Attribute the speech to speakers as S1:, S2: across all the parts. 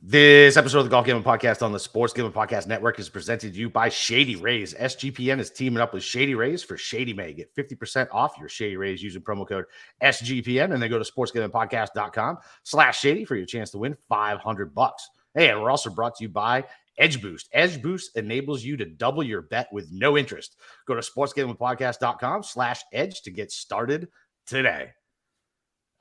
S1: This episode of the Golf Gambling Podcast on the Sports Gambling Podcast Network is presented to you by Shady Rays. SGPN is teaming up with Shady Rays for Shady May. Get 50% off your Shady Rays using promo code SGPN, and then go to sportsgamblingpodcast.com/shady for your chance to win $500. Hey, and we're also brought to you by Edge Boost. Edge Boost enables you to double your bet with no interest. Go to sportsgamblingpodcast.com/edge to get started today.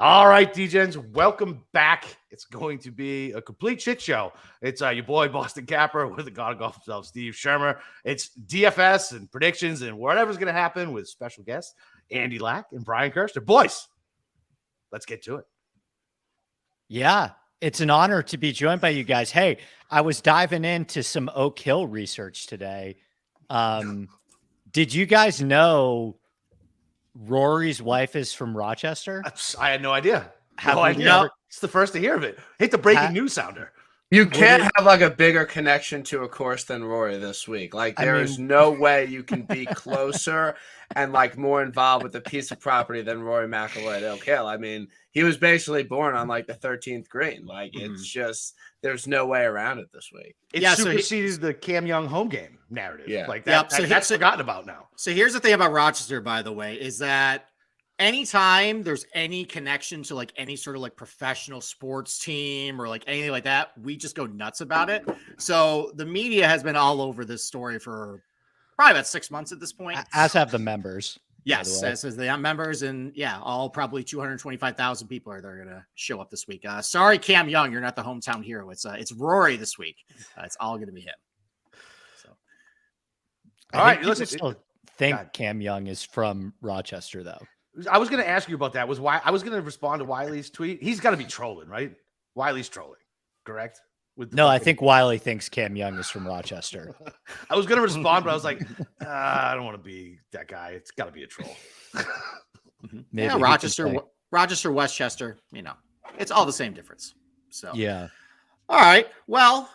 S1: All right, D-Gens, welcome back. It's going to be a complete shit show. It's your boy, Boston Capper, with the god of golf himself, Steve Schirmer. It's DFS and predictions and whatever's going to happen with special guests, Andy Lack and Brian Kirschner. Boys, let's get to it.
S2: Yeah, it's an honor to be joined by you guys. Hey, I was diving into some Oak Hill research today. Did you guys know Rory's wife is from Rochester?
S1: I had no idea.
S2: No.
S1: It's the first to hear of it. Hit the breaking news sounder.
S3: You can't have like a bigger connection to a course than Rory this week. Like there is no way you can be closer and like more involved with a piece of property than Rory McIlroy at Oak Hill. I mean, he was basically born on like the 13th green. Like it's just there's no way around it this week.
S1: It supersedes the Cam Young home game narrative.
S4: Yeah.
S1: Like that, that's forgotten about now.
S4: So here's the thing about Rochester, by the way, is that anytime there's any connection to like any sort of like professional sports team or like anything like that, we just go nuts about it. So the media has been all over this story for probably about 6 months at this point.
S2: As have the members.
S4: Yes, as the members, and yeah, all probably 225,000 people are there going to show up this week. Sorry, Cam Young, you're not the hometown hero. It's Rory this week. It's all going to be him. So,
S1: all right,
S2: listen. Still think Cam Young is from Rochester, though.
S1: I was going to ask you about that. I was going to respond to Wiley's tweet. He's got to be trolling, right? Wiley's trolling, correct?
S2: No, I think Wiley thinks Cam Young is from Rochester.
S1: I was going to respond, but I was like, I don't want to be that guy. It's got to be a troll.
S4: Yeah, Rochester, Westchester, it's all the same difference. So,
S2: yeah.
S4: All right. Well,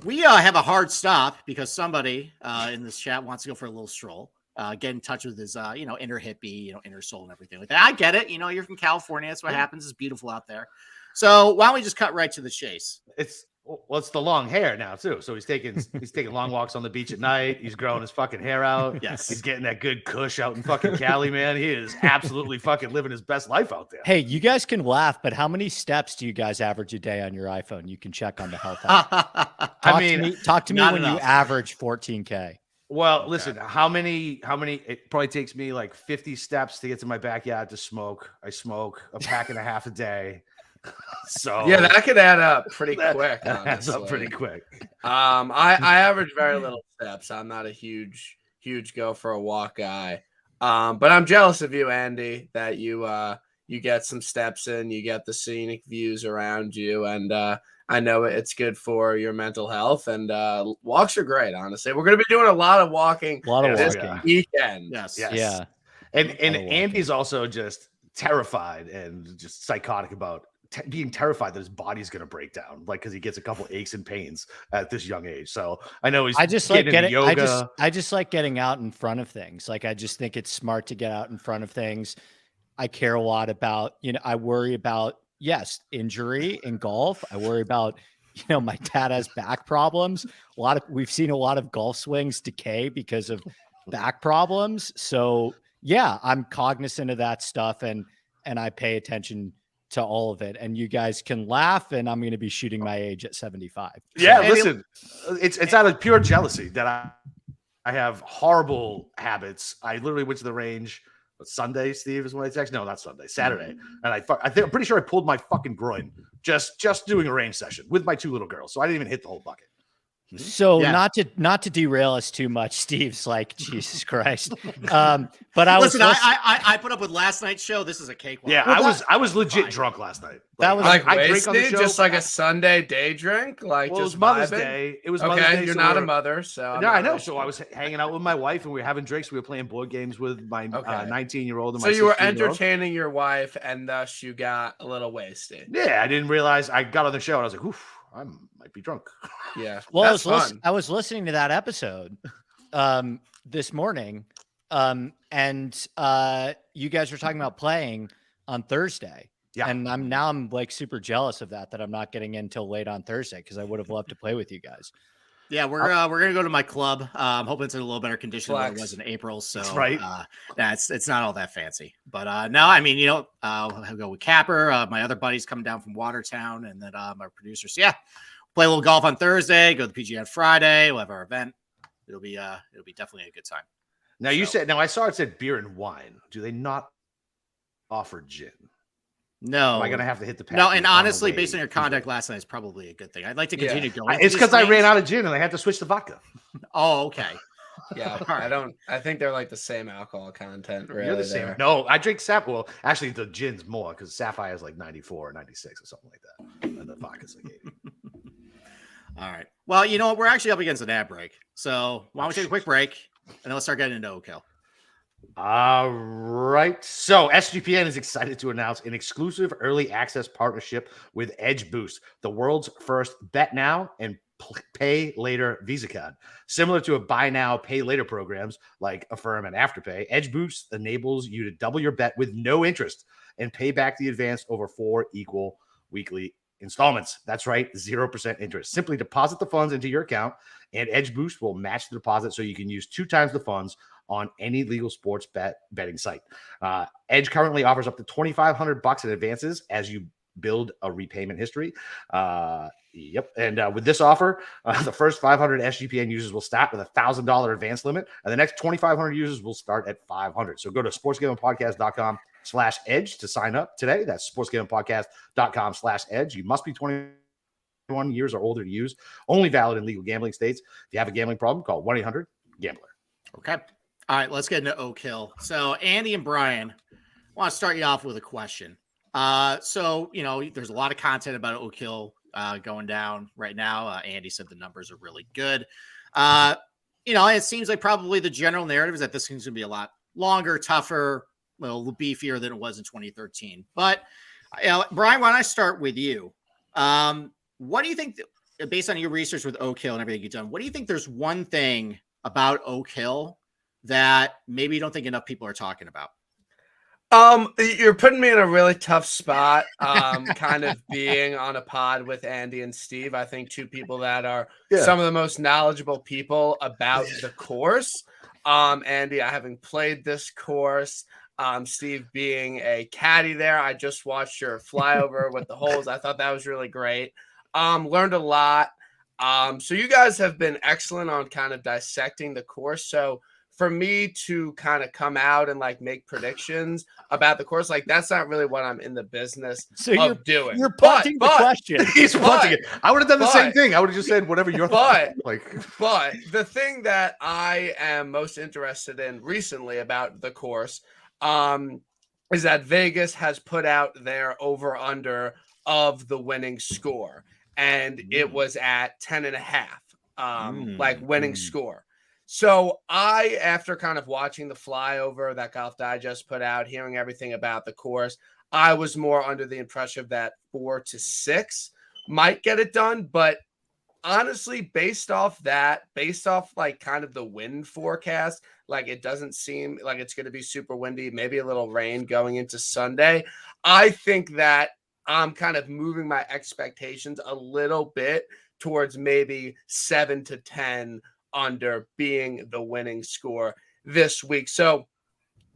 S4: we have a hard stop because somebody in this chat wants to go for a little stroll. Get in touch with his, inner hippie, inner soul and everything like that. I get it. You're from California. That's what happens. It's beautiful out there. So why don't we just cut right to the chase?
S1: It's the long hair now too. So he's taking long walks on the beach at night. He's growing his fucking hair out.
S4: Yes.
S1: He's getting that good kush out in fucking Cali, man. He is absolutely fucking living his best life out there.
S2: Hey, you guys can laugh, but how many steps do you guys average a day on your iPhone? You can check on the health app. Talk to me when you average 14K.
S1: Well, okay. Listen, how many, it probably takes me like 50 steps to get to my backyard to smoke. I smoke a pack and a half a day. So
S3: yeah, that could add up pretty quick.
S1: That adds up pretty quick.
S3: I average very little steps. I'm not a huge go for a walk guy. But I'm jealous of you, Andy, that you get some steps in, you get the scenic views around you, and I know it's good for your mental health, and walks are great, honestly. We're going to be doing a lot of walking this weekend.
S1: Yes.
S2: Yeah.
S1: And Andy's also just terrified and just psychotic about being terrified that his body's going to break down, like, because he gets a couple aches and pains at this young age. So I know
S2: I just like getting out in front of things. Like, I just think it's smart to get out in front of things. I care a lot about, I worry about, injury in golf. I worry about, my dad has back problems. We've seen a lot of golf swings decay because of back problems. So yeah, I'm cognizant of that stuff, and I pay attention to all of it. And you guys can laugh, and I'm going to be shooting my age at 75.
S1: Yeah, listen, it's out of pure jealousy that I have horrible habits. I literally went to the range Sunday, Steve, is when I text. No, not Sunday, Saturday. And I'm pretty sure I pulled my fucking groin just doing a range session with my two little girls. So I didn't even hit the whole bucket.
S2: So not to derail us too much, Steve's like, Jesus Christ. But
S4: I put up with last night's show. This is a cakewalk.
S1: Yeah, I was legit drunk last night.
S3: That was like wasted, just like a Sunday day drink. Like,
S1: well,
S3: just
S1: it was Mother's
S3: vibing.
S1: Day. It was Mother's Day.
S3: You're not a mother, so
S1: no, I know. So I was hanging out with my wife, and we were having drinks. We were playing board games with my 19-year-old and my 16-year-old.
S3: So you were entertaining your wife, and thus you got a little wasted.
S1: Yeah, I didn't realize. I got on the show, and I was like, oof, I might be drunk.
S3: Yeah.
S2: Well, I was listening to that episode this morning, and you guys were talking about playing on Thursday.
S1: Yeah.
S2: And I'm like super jealous of that I'm not getting in until late on Thursday because I would have loved to play with you guys.
S4: Yeah, we're gonna go to my club. I'm hoping it's in a little better condition than it was in April. So
S1: that's right.
S4: It's not all that fancy. But no, I mean, I'll go with Capper. My other buddies coming down from Watertown, and then my producers. So yeah, play a little golf on Thursday. Go to the PGA on Friday. We'll have our event. It'll be definitely a good time.
S1: Now I saw it said beer and wine. Do they not offer gin?
S4: No.
S1: Am I going to have to hit the pass?
S4: No, and honestly, based on your contact last night, it's probably a good thing. I'd like to continue going.
S1: It's because I ran out of gin and I had to switch to vodka.
S4: Oh, okay.
S3: Yeah, I think they're like the same alcohol content. Really,
S1: You're the same. No, I drink Sapphire. Well, actually, the gin's more because Sapphire is like 94 or 96 or something like that. And the vodka's like 80.
S4: All right. Well, you know what? We're actually up against an ad break. So why don't we take a quick break and then let's start getting into Oak Hill.
S1: All right. So SGPN is excited to announce an exclusive early access partnership with Edge Boost, the world's first bet now and pay later Visa card. Similar to a buy now, pay later programs like Affirm and Afterpay, Edge Boost enables you to double your bet with no interest and pay back the advance over 4 equal weekly installments. That's right, 0% interest. Simply deposit the funds into your account, and Edge Boost will match the deposit so you can use 2 times the funds on any legal sports betting site. Edge currently offers up to $2,500 in advances as you build a repayment history. Yep. And with this offer, the first 500 SGPN users will start with $1,000 advance limit, and the next 2,500 users will start at $500. So go to sportsgamblingpodcast.com/edge to sign up today. That's sportsgamblingpodcast.com/edge. You must be 21 years or older to use. Only valid in legal gambling states. If you have a gambling problem, call 1-800-GAMBLER.
S4: Okay. All right, let's get into Oak Hill. So Andy and Brian, I want to start you off with a question. So, there's a lot of content about Oak Hill going down right now. Andy said the numbers are really good. It seems like probably the general narrative is that this thing's going to be a lot longer, tougher, a little beefier than it was in 2013. But, Brian, why don't I start with you? What do you think, based on your research with Oak Hill and everything you've done, what do you think there's one thing about Oak Hill that maybe you don't think enough people are talking about?
S3: You're putting me in a really tough spot, kind of being on a pod with Andy and Steve. I think 2 people that are some of the most knowledgeable people about the course. Andy, I haven't played this course. Steve being a caddy there. I just watched your flyover with the holes. I thought that was really great. Learned a lot. So you guys have been excellent on kind of dissecting the course. So for me to kind of come out and like make predictions about the course, like that's not really what I'm in the business of doing.
S2: You're punting the question.
S1: He's punting it. I would have done the same thing. I would have just said whatever you're
S3: But the thing that I am most interested in recently about the course is that Vegas has put out their over under of the winning score, and it was at 10.5, like winning score. So after kind of watching the flyover that Golf Digest put out, hearing everything about the course, I was more under the impression that 4 to 6 might get it done. But honestly, based off like kind of the wind forecast, like it doesn't seem like it's going to be super windy, maybe a little rain going into Sunday. I think that I'm kind of moving my expectations a little bit towards maybe 7 to 10 under being the winning score this week. So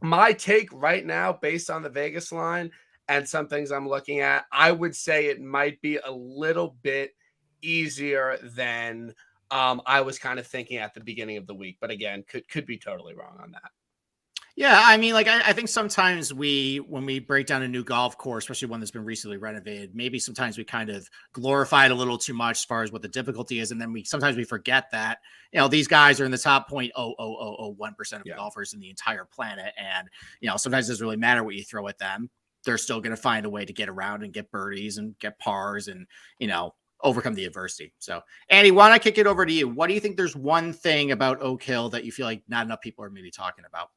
S3: my take right now, based on the Vegas line and some things I'm looking at, I would say it might be a little bit easier than I was kind of thinking at the beginning of the week. But again, could be totally wrong on that.
S4: Yeah, I mean, like I think sometimes when we break down a new golf course, especially one that's been recently renovated, maybe sometimes we kind of glorify it a little too much as far as what the difficulty is, and then sometimes we forget that these guys are in the top 0.00001% of golfers in the entire planet, and sometimes it doesn't really matter what you throw at them; they're still going to find a way to get around and get birdies and get pars and overcome the adversity. So, Andy, why don't I kick it over to you? What do you think? There's one thing about Oak Hill that you feel like not enough people are maybe talking about?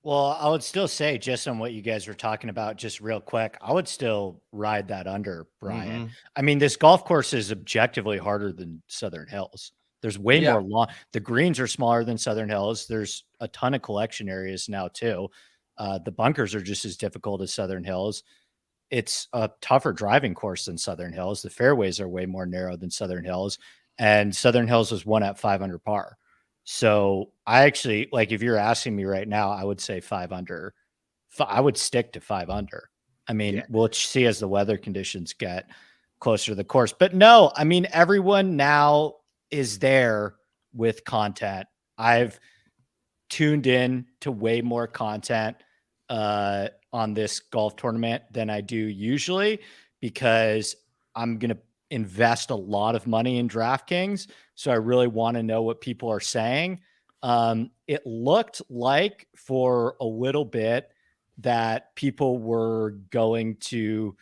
S2: Well, I would still say, just on what you guys were talking about, just real quick, I would still ride that under, Brian.
S1: Mm-hmm.
S2: I mean, this golf course is objectively harder than Southern Hills. There's way more long. The greens are smaller than Southern Hills. There's a ton of collection areas now too. The bunkers are just as difficult as Southern Hills. it's a tougher driving course than Southern Hills. The fairways are way more narrow than Southern Hills, and Southern Hills was won at 500 par. So I actually, like, if you're asking me right now, I would say 5 under. I would stick to 5 under. I mean, we'll see as the weather conditions get closer to the course. But no, I mean, everyone now is there with content. I've tuned in to way more content on this golf tournament than I do usually, because I'm going to invest a lot of money in DraftKings. So I really want to know what people are saying. It looked like for a little bit that people were going to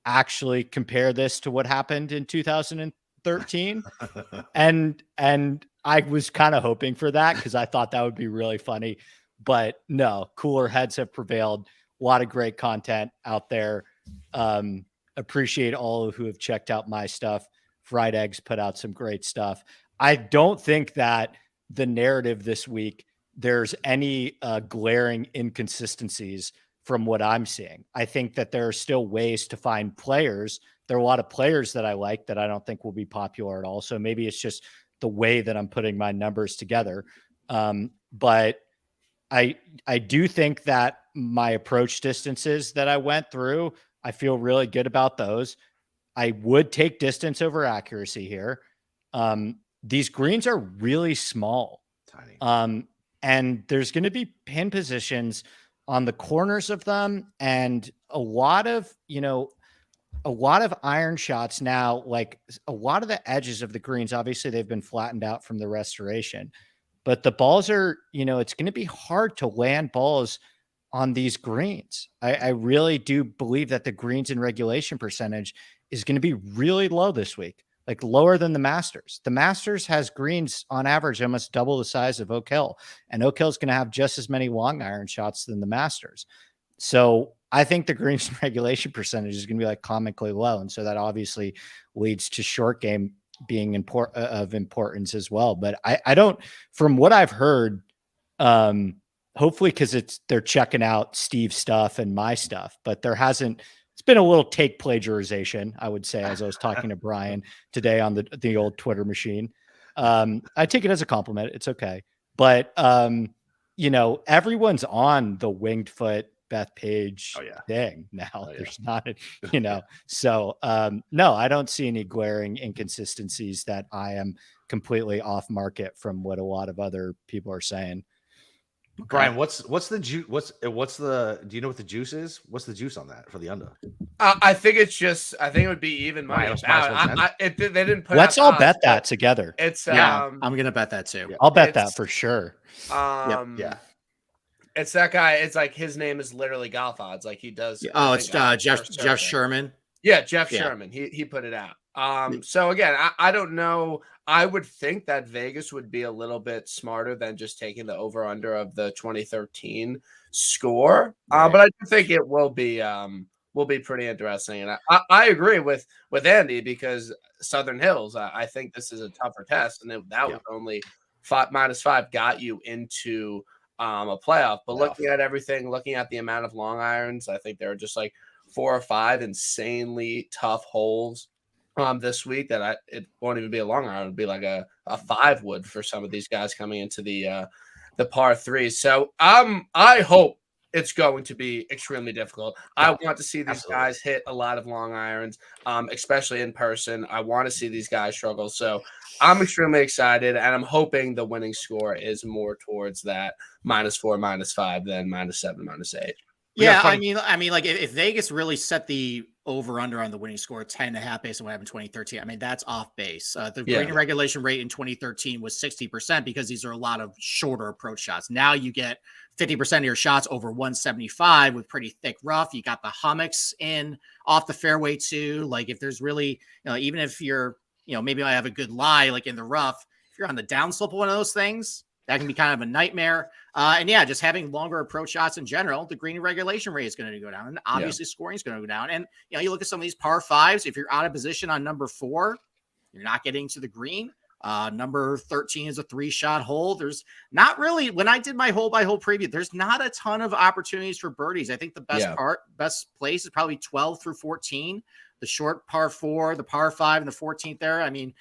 S2: actually compare this to what happened in 2013. and I was kind of hoping for that, because I thought that would be really funny. But no, cooler heads have prevailed. A lot of great content out there. Appreciate all who have checked out my stuff. Fried Eggs put out some great stuff. I don't think that the narrative this week, there's any glaring inconsistencies from what I'm seeing. I think that there are still ways to find players. There are a lot of players that I like that I don't think will be popular at all. So maybe it's just the way that I'm putting my numbers together. But I do think that my approach distances that I went through, I feel really good about those. I would take distance over accuracy here. These greens are really small. Tiny. And there's going to be pin positions on the corners of them, and a lot of iron shots now. Like, a lot of the edges of the greens, obviously they've been flattened out from the restoration, but the balls are, it's going to be hard to land balls on these greens. I really do believe that the greens in regulation percentage is going to be really low this week, like lower than the Masters. The Masters has greens on average almost double the size of Oak Hill, and Oak Hill is going to have just as many long iron shots than the Masters. So I think the greens regulation percentage is going to be like comically low. And so that obviously leads to short game being of importance as well. But I don't, from what I've heard, hopefully, because they're checking out Steve's stuff and my stuff, but it's been a little take plagiarization, I would say, as I was talking to Brian today on the old Twitter machine. I take it as a compliment. It's okay. But, everyone's on the Winged Foot Beth Page thing now. There's not, so no, I don't see any glaring inconsistencies that I am completely off market from what a lot of other people are saying.
S1: Okay. Brian, what's the juice? Do you know what the juice is? What's the juice on that for the under?
S3: I think it would be even money. They didn't put.
S2: Let's all bet that together.
S3: It's
S4: I'm gonna bet that too.
S2: I'll bet that for sure.
S3: It's that guy. It's like his name is literally golf odds. Like he does.
S4: It's Jeff Sherman.
S3: Yeah, Jeff Sherman. He put it out. So again, I don't know. I would think that Vegas would be a little bit smarter than just taking the over under of the 2013 score. But I do think it will be pretty interesting. And I agree with Andy, because Southern Hills, I think this is a tougher test, and that was only -5 got you into a playoff. But looking at everything, looking at the amount of long irons, I think there are just like 4 or 5 insanely tough holes this week that it won't even be a long iron. It would be like a 5 wood for some of these guys coming into the par 3. So I hope it's going to be extremely difficult. I want to see these guys hit a lot of long irons, especially in person. I want to see these guys struggle. So I'm extremely excited, and I'm hoping the winning score is more towards that -4, -5 than -7, -8.
S4: Yeah, I mean, like if Vegas really set the over under on the winning score 10.5 based on what happened in 2013, I mean, that's off base. The green regulation rate in 2013 was 60% because these are a lot of shorter approach shots. Now you get 50% of your shots over 175 with pretty thick rough. You got the hummocks in off the fairway too. Like if there's really, even if you're, maybe I have a good lie like in the rough, if you're on the downslope of one of those things, that can be kind of a nightmare. And just having longer approach shots in general, the green regulation rate is going to go down. And obviously scoring is going to go down. And, you look at some of these par 5s, if you're out of position on number 4, you're not getting to the green. Number 13 is a 3-shot hole. There's not really, when I did my hole by hole preview, there's not a ton of opportunities for birdies. I think the best place is probably 12 through 14. The short par 4, the par 5, and the 14th there. I mean,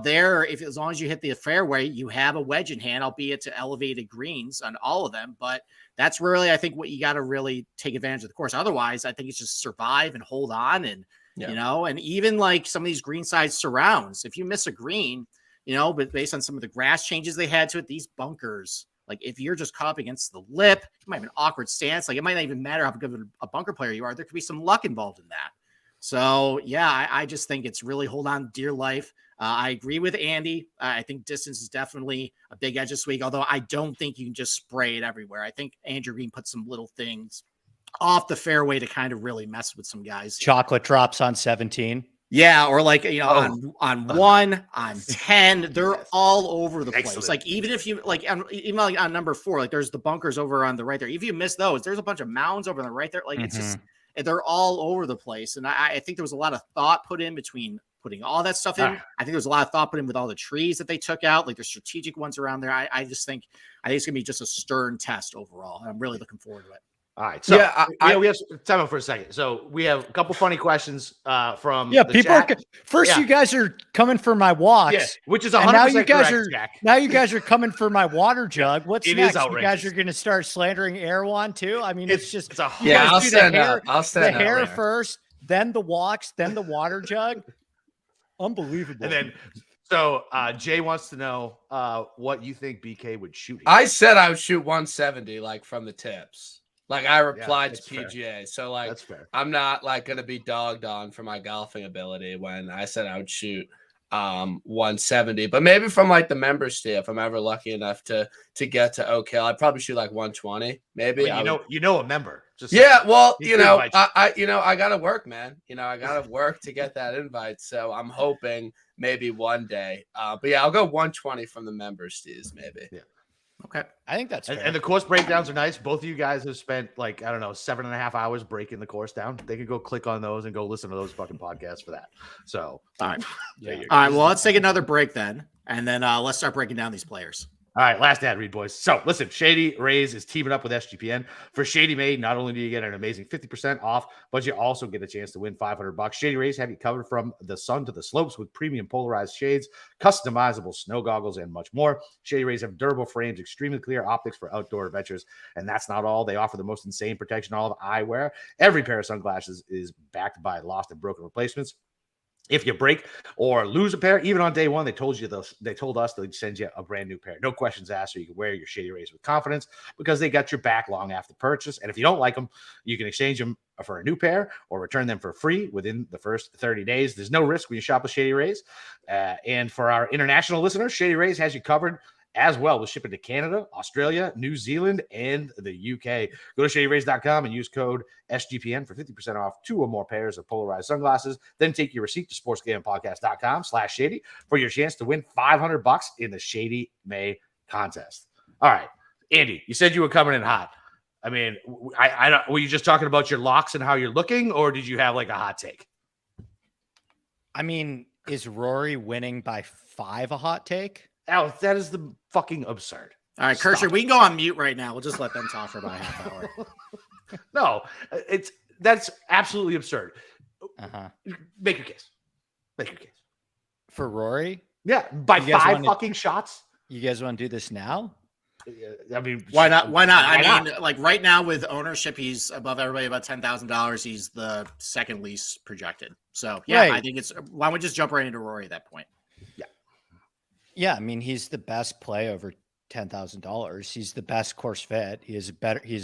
S4: there, as long as you hit the fairway, you have a wedge in hand, albeit to elevated greens on all of them. But that's really, I think, what you got to really take advantage of the course. Otherwise, I think it's just survive and hold on. And, and even like some of these greenside surrounds, if you miss a green, but based on some of the grass changes they had to it, these bunkers, like if you're just caught up against the lip, you might have an awkward stance. Like it might not even matter how good of a bunker player you are. There could be some luck involved in that. So, I just think it's really hold on dear life. I agree with Andy. I think distance is definitely a big edge this week, although I don't think you can just spray it everywhere. I think Andrew Green put some little things off the fairway to kind of really mess with some guys.
S2: Chocolate drops on 17.
S4: Yeah, or like, on 1, on 10, they're all over the place.
S1: Excellent.
S4: Like even if you even on number 4, like there's the bunkers over on the right there. If you miss those, there's a bunch of mounds over on the right there. Like it's just, they're all over the place. And I think there was a lot of thought put in between putting all that stuff in. I think there was a lot of thought put in with all the trees that they took out, like the strategic ones around there. I just think it's gonna be just a stern test overall. And I'm really looking forward to it.
S1: All right. So we have time out for a second. So we have a couple funny questions from the
S2: people
S1: chat.
S2: You guys are coming for my walks,
S1: which is 100% correct, Jack.
S2: Now you guys are coming for my water jug. What's
S1: it
S2: next?
S1: Is outrageous.
S2: You guys are going to start slandering Erewhon too? I mean, it's
S3: I'll stand up. I'll stand
S2: the hair first, then the walks, then the water jug. Unbelievable.
S1: And then so Jay wants to know what you think BK would shoot here.
S3: I said I would shoot 170 like from the tips. Like I replied to PGA.
S1: Fair.
S3: So like
S1: that's fair.
S3: I'm not like going to be dogged on for my golfing ability when I said I would shoot 170, but maybe from like the members tier, if I'm ever lucky enough to get to OK, I'd probably shoot like 120. Maybe
S1: a member. Just
S3: well, I got to work, man. I got to work to get that invite. So I'm hoping maybe one day. But I'll go 120 from the members tiers, maybe.
S1: Yeah.
S4: Okay.
S2: I think that's fair.
S1: And the course breakdowns are nice. Both of you guys have spent 7.5 hours breaking the course down. They could go click on those and go listen to those fucking podcasts for that. So,
S4: all right. All right. Well, let's take another break then. And then let's start breaking down these players.
S1: All right, last ad read, boys. So listen, Shady Rays is teaming up with SGPN. For Shady May, not only do you get an amazing 50% off, but you also get a chance to win $500. Shady Rays have you covered from the sun to the slopes with premium polarized shades, customizable snow goggles, and much more. Shady Rays have durable frames, extremely clear optics for outdoor adventures. And that's not all. They offer the most insane protection all of eyewear. Every pair of sunglasses is backed by lost and broken replacements. If you break or lose a pair, even on day one, they told us they'd send you a brand new pair. No questions asked, so you can wear your Shady Rays with confidence because they got your back long after purchase. And if you don't like them, you can exchange them for a new pair or return them for free within the first 30 days. There's no risk when you shop with Shady Rays. And for our international listeners, Shady Rays has you covered as well with shipping to Canada, Australia, New Zealand, and the UK. Go to ShadyRays.com and use code SGPN for 50% off 2 or more pairs of polarized sunglasses. Then take your receipt to sportsgamepodcast.com/shady for your chance to win $500 in the Shady May contest. All right, Andy, you said you were coming in hot. I mean, I don't. Were you just talking about your locks and how you're looking, or did you have like a hot take?
S2: I mean, is Rory winning by 5 a hot take?
S1: Alex, that is the fucking absurd.
S4: All right, Kirschner, we can go on mute right now. We'll just let them talk for about a half hour.
S1: No, that's absolutely absurd. Make your case. Make your case.
S2: For Rory?
S1: Yeah, by 5 fucking shots.
S2: You guys want to do this now?
S1: I mean,
S4: why not? Why not? I mean, like right now with ownership, he's above everybody about $10,000. He's the second least projected. So yeah, right. I think why don't we just jump right into Rory at that point?
S2: Yeah, I mean, he's the best play over $10,000. He's the best course fit. He's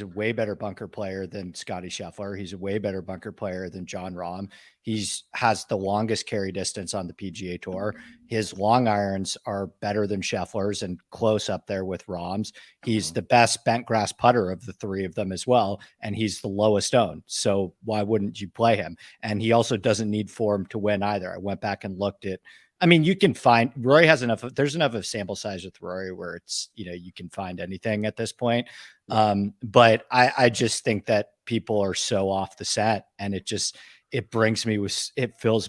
S2: a way better bunker player than Scotty Scheffler. He's a way better bunker player than Jon Rahm. Has the longest carry distance on the PGA Tour. His long irons are better than Scheffler's and close up there with Rahm's. He's the best bent grass putter of the 3 of them as well, and he's the lowest owned. So why wouldn't you play him? And he also doesn't need form to win either. I went back and looked at. I mean, you can find Rory has there's enough of sample size with Rory where it's, you can find anything at this point. But I just think that people are so off the set and it fills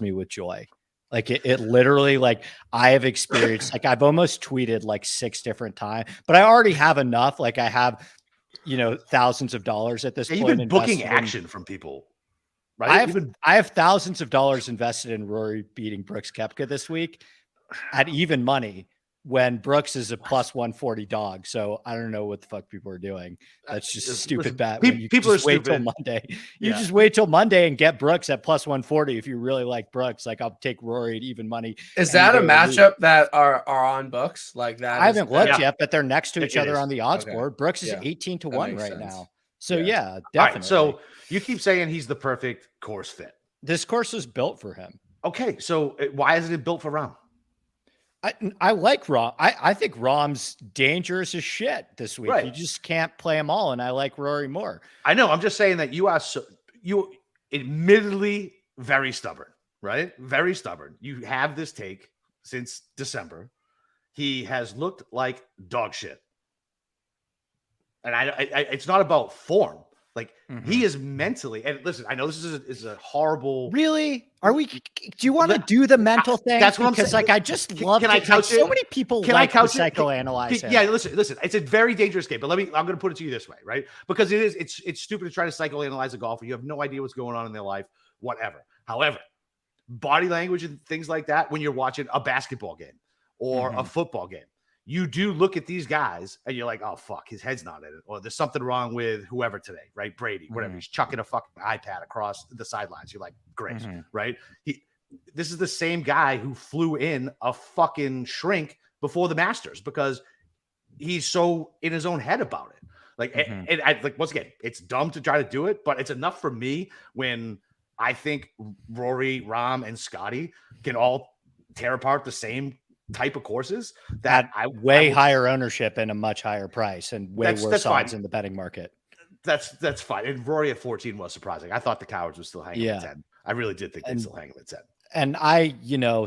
S2: me with joy. Like it literally, like I have experienced, like I've almost tweeted like 6 different times, but I already have enough. Like I have, thousands of dollars at this point.
S1: You've been booking action from people, right?
S2: I have thousands of dollars invested in Rory beating Brooks Koepka this week at even money when Brooks is a plus 140 dog. So I don't know what the fuck people are doing. That's just a stupid bet.
S1: People are
S2: wait till Monday. You just wait till Monday and get Brooks at plus 140. If you really like Brooks, like I'll take Rory at even money.
S3: Is that a matchup that are on books like that?
S2: I haven't looked yet, but they're next to each other on the odds
S3: Okay.
S2: board. Brooks is
S3: Yeah.
S2: 18-1 right
S3: sense.
S2: now. So yeah, definitely.
S1: All right, so you keep saying he's the perfect course fit.
S2: This course was built for him.
S1: Okay, so why isn't it built for Rahm?
S2: I like Rahm. I think Rahm's dangerous as shit this week.
S1: Right.
S2: You just can't play them all, and I like Rory more.
S1: I know. I'm just saying that you are you admittedly very stubborn, right? Very stubborn. You have this take since December. He has looked like dog shit, and I it's not about form. Like he is mentally, and listen, I know this is a horrible.
S2: Really? Are we? Do you want to do the mental thing?
S1: That's what I'm saying.
S2: Because like I just love.
S1: Can I couch it?
S2: So many people
S1: Can
S2: like
S1: I couch
S2: to psychoanalyze him.
S1: Yeah, listen. It's a very dangerous game, but I'm going to put it to you this way, right? Because it's stupid to try to psychoanalyze a golfer. You have no idea what's going on in their life, whatever. However, body language and things like that when you're watching a basketball game or a football game, you do look at these guys and you're like, oh, fuck, his head's not in it. Or there's something wrong with whoever today, right? Brady, whatever. He's chucking a fucking iPad across the sidelines. You're like, great, right? This is the same guy who flew in a fucking shrink before the Masters because he's so in his own head about it. Like, and I, like, once again, it's dumb to try to do it, but it's enough for me when I think Rory, Rahm, and Scotty can all tear apart the same type of courses that
S2: way higher ownership and a much higher price and way worse odds in the betting market.
S1: That's fine. And Rory at 14 was surprising. I thought the Cowards was still hanging at 10. I really did think they'd still hang at 10.
S2: And I,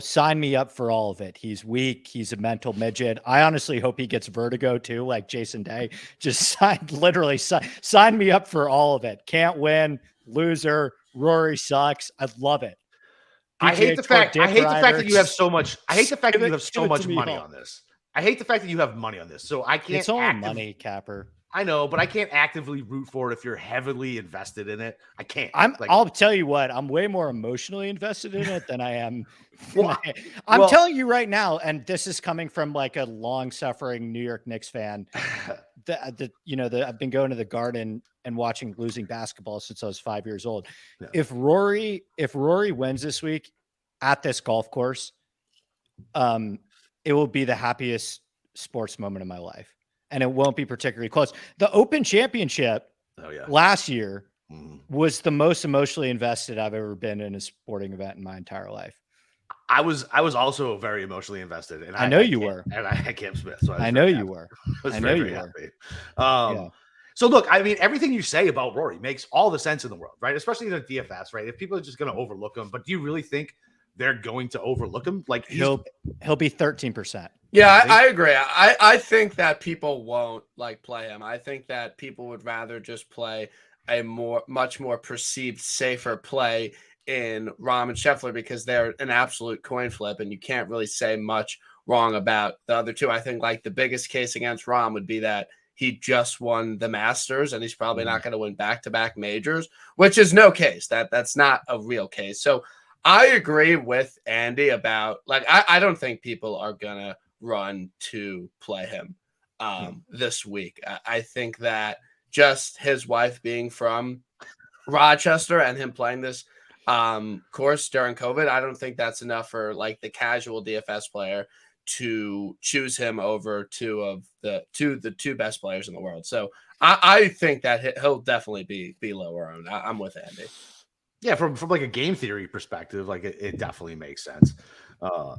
S2: sign me up for all of it. He's weak. He's a mental midget. I honestly hope he gets vertigo too, like Jason Day. Just sign me up for all of it. Can't win, loser. Rory sucks. I love it.
S1: I hate the fact that you have so much. I hate the fact that you have so much money on this. I hate the fact that you have money on this. So I can't.
S2: It's all money, Capper.
S1: I know, but I can't actively root for it if you're heavily invested in it. I can't.
S2: I'll tell you what. I'm way more emotionally invested in it than I am. I'm telling you right now, and this is coming from like a long-suffering New York Knicks fan. I've been going to the Garden and watching losing basketball since I was 5 years old. Yeah. If Rory wins this week at this golf course, it will be the happiest sports moment of my life. And it won't be particularly close. The Open Championship last year was the most emotionally invested I've ever been in a sporting event in my entire life.
S1: I was also very emotionally invested, and
S2: I know you were.
S1: And I had Cam Smith, so
S2: I know you were.
S1: I know you were. So look, I mean, everything you say about Rory makes all the sense in the world, right? Especially in the DFS, right? If people are just going to overlook him, but do you really think they're going to overlook him? Like
S2: he'll be 13%.
S3: Yeah, I agree. I think that people won't play him. I think that people would rather just play a much more perceived safer play in Rahm and Scheffler because they're an absolute coin flip and you can't really say much wrong about the other two. I think the biggest case against Rahm would be that he just won the Masters and he's probably not going to win back-to-back majors, which is no case. That's not a real case. So I agree with Andy about I don't think people are going to run to play him this week. I think that just his wife being from Rochester and him playing this course during COVID, I don't think that's enough for the casual DFS player to choose him over the two best players in the world. So I think that he'll definitely be lower owned. I'm with Andy.
S1: Yeah, from a game theory perspective, it definitely makes sense.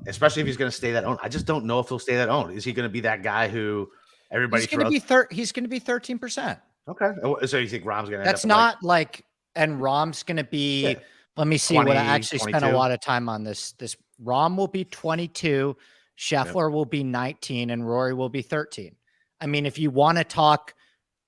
S1: Especially if he's going to stay that owned. I just don't know if he'll stay that owned. Is he going to be that guy who everybody
S2: he's going to be 13%.
S1: Okay. So you think Rahm's going to
S2: That's not and Rahm's going to be let me see 20, what I actually 22. Spent a lot of time on this. Rahm will be 22, Scheffler will be 19, and Rory will be 13. I mean, if you want to talk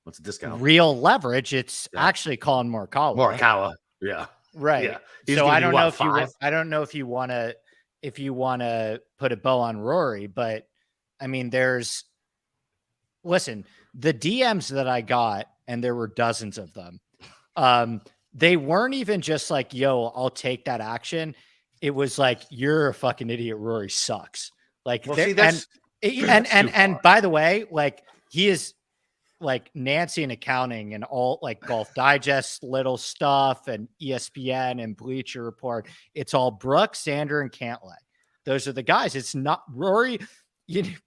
S1: what's a discount?
S2: Real leverage, it's actually Collin Morikawa.
S1: Morikawa. Yeah.
S2: Right. Yeah. So I don't know if you want to if you want to put a bow on Rory, but I mean, listen, the DMs that I got, and there were dozens of them. They weren't even just like, yo, I'll take that action. It was like, you're a fucking idiot. Rory sucks. Like,
S1: well, see,
S2: and by the way, like, he is like Nancy in accounting and all like Golf Digest little stuff and ESPN and Bleacher Report. It's all Brooks, Sander, and Cantlay. Those are the guys. It's not Rory.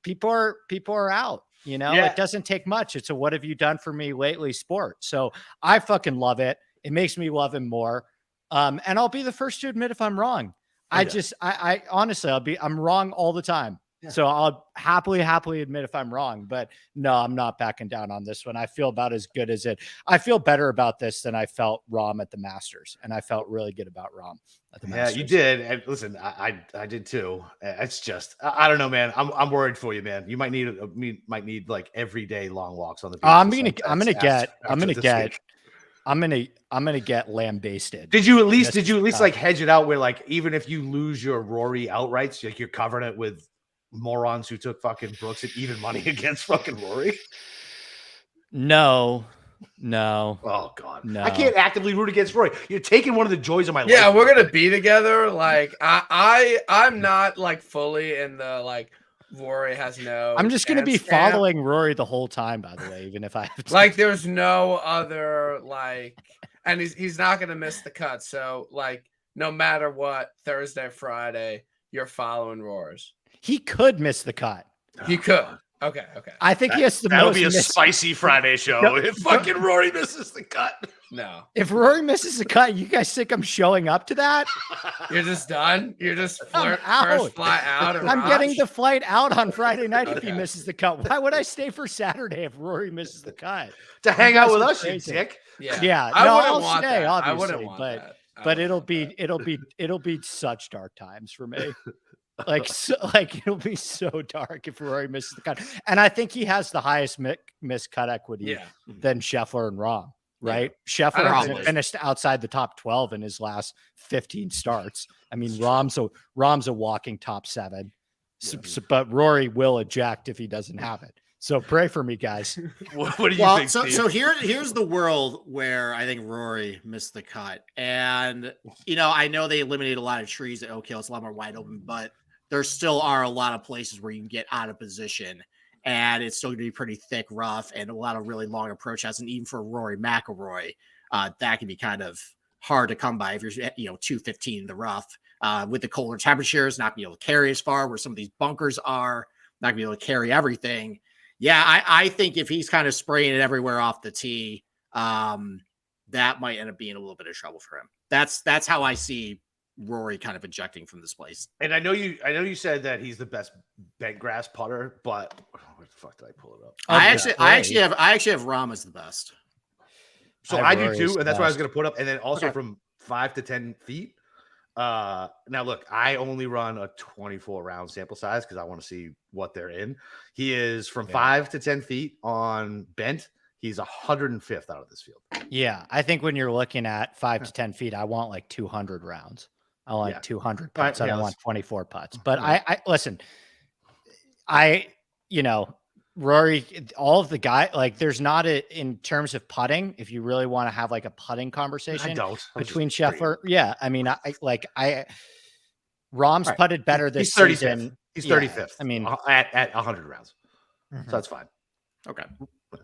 S2: People are out. It doesn't take much. It's a what have you done for me lately sport. So I fucking love it. It makes me love him more. And I'll be the first to admit if I'm wrong. I honestly, I'm wrong all the time. Yeah. So I'll happily admit if I'm wrong, but no, I'm not backing down on this one. I feel about as good as it. I feel better about this than I felt Rahm at the Masters, and I felt really good about Rahm at the Masters.
S1: Yeah, you did. And listen, I did too. It's just I don't know, man. I'm worried for you, man. You might need like everyday long walks on the beach. I'm gonna get lambasted.
S2: Did you at
S1: least like hedge it out where like even if you lose your Rory outrights, like you're covering it with morons who took fucking Brooks at even money against fucking Rory?
S2: No.
S1: Oh God,
S2: no.
S1: I can't actively root against Rory. You're taking one of the joys of my life.
S3: Yeah, we're gonna be together. Like I'm not like fully in the like Rory has no.
S2: I'm just gonna be following Rory the whole time. By the way, even if I have to.
S3: Like, there's no other like, and he's not gonna miss the cut. So like, no matter what, Thursday, Friday, you're following Roars.
S2: He could miss the cut.
S3: He could. Okay.
S2: I think he has the
S1: that'll
S2: most.
S1: That'll be a spicy Friday show if fucking Rory misses the cut.
S3: No.
S2: If Rory misses the cut, you guys think I'm showing up to that?
S3: You're just done? You're just first fly out?
S2: I'm getting the flight out on Friday night if he misses the cut. Why would I stay for Saturday if Rory misses the cut?
S1: To hang out with us, you dick.
S2: Yeah. I'll stay, obviously, but it'll be such dark times for me. It'll be so dark if Rory misses the cut. And I think he has the highest missed cut equity than Scheffler and Rahm, right?
S3: Yeah.
S2: Scheffler hasn't finished outside the top 12 in his last 15 starts. I mean, Rahm's a walking top 7, but Rory will eject if he doesn't have it. So pray for me, guys.
S1: What do you think?
S4: So here's the world where I think Rory missed the cut. And, I know they eliminated a lot of trees at Oak Hill. It's a lot more wide open, but there still are a lot of places where you can get out of position, and it's still going to be pretty thick, rough, and a lot of really long approach shots. And even for Rory McIlroy, that can be kind of hard to come by if you're, 215 in the rough. With the colder temperatures, not being able to carry as far where some of these bunkers are, not going to be able to carry everything. Yeah, I think if he's kind of spraying it everywhere off the tee, that might end up being a little bit of trouble for him. That's how I see Rory kind of ejecting from this place.
S1: And I know you said that he's the best bent grass putter, but where the fuck did I pull it up?
S4: I actually have Rahm as the best.
S1: So I do too, and that's what I was going to put up. And then also from 5 to 10 feet. Now look, I only run a 24 round sample size because I want to see what they're in. He is from 5 to 10 feet on bent. He's 105th out of this field.
S2: Yeah, I think when you're looking at 5 to 10 feet, I want like 200 rounds. I want 200 putts. I don't want 24 putts. But I listen. Rory, all of the guy, like there's not in terms of putting. If you really want to have like a putting conversation, between Scheffler. Yeah, I mean, Rahm's putted better this season.
S1: He's 35th.
S2: I mean,
S1: at 100 rounds, so that's fine.
S4: Okay.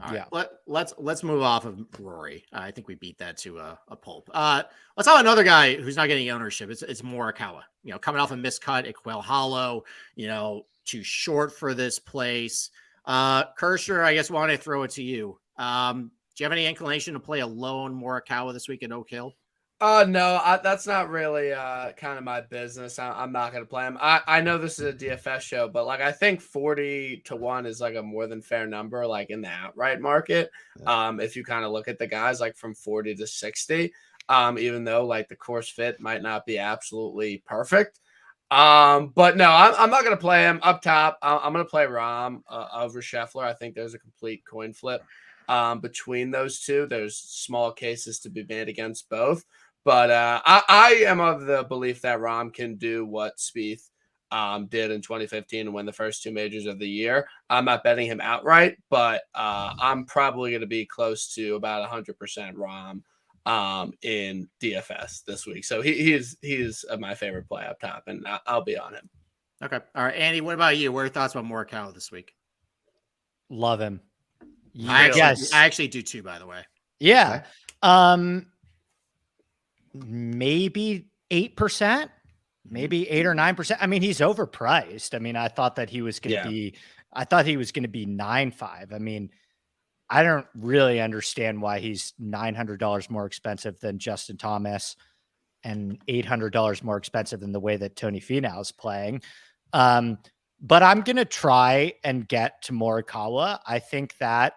S4: All right. Let's move off of Rory. I think we beat that to a pulp. Let's have another guy who's not getting ownership. It's Morikawa. Coming off a miscut at Quail Hollow. Too short for this place. Kirschner, I guess, want to throw it to you. Do you have any inclination to play a lone Morikawa this week at Oak Hill?
S3: No, that's not really kind of my business. I'm not going to play him. I know this is a DFS show, but like I think 40 to 1 is like a more than fair number, like in the outright market. If you kind of look at the guys like from 40 to 60, even though like the course fit might not be absolutely perfect. But no, I'm not going to play him up top. I'm going to play Rahm over Scheffler. I think there's a complete coin flip between those two. There's small cases to be made against both. But I am of the belief that Rahm can do what Spieth did in 2015 and win the first 2 majors of the year. I'm not betting him outright, but I'm probably going to be close to about 100% Rom in DFS this week. So he's my favorite play up top, and I'll be on him.
S4: Okay. All right, Andy, what about you? What are your thoughts about Morikawa this week?
S2: Love him.
S4: I actually do too, by the way.
S2: Yeah. Maybe 8%, maybe 8 or 9%. I mean, he's overpriced. I mean, I thought that he was going to be 9.5. I mean, I don't really understand why he's $900 more expensive than Justin Thomas and $800 more expensive than the way that Tony Finau is playing. But I'm going to try and get to Morikawa. I think that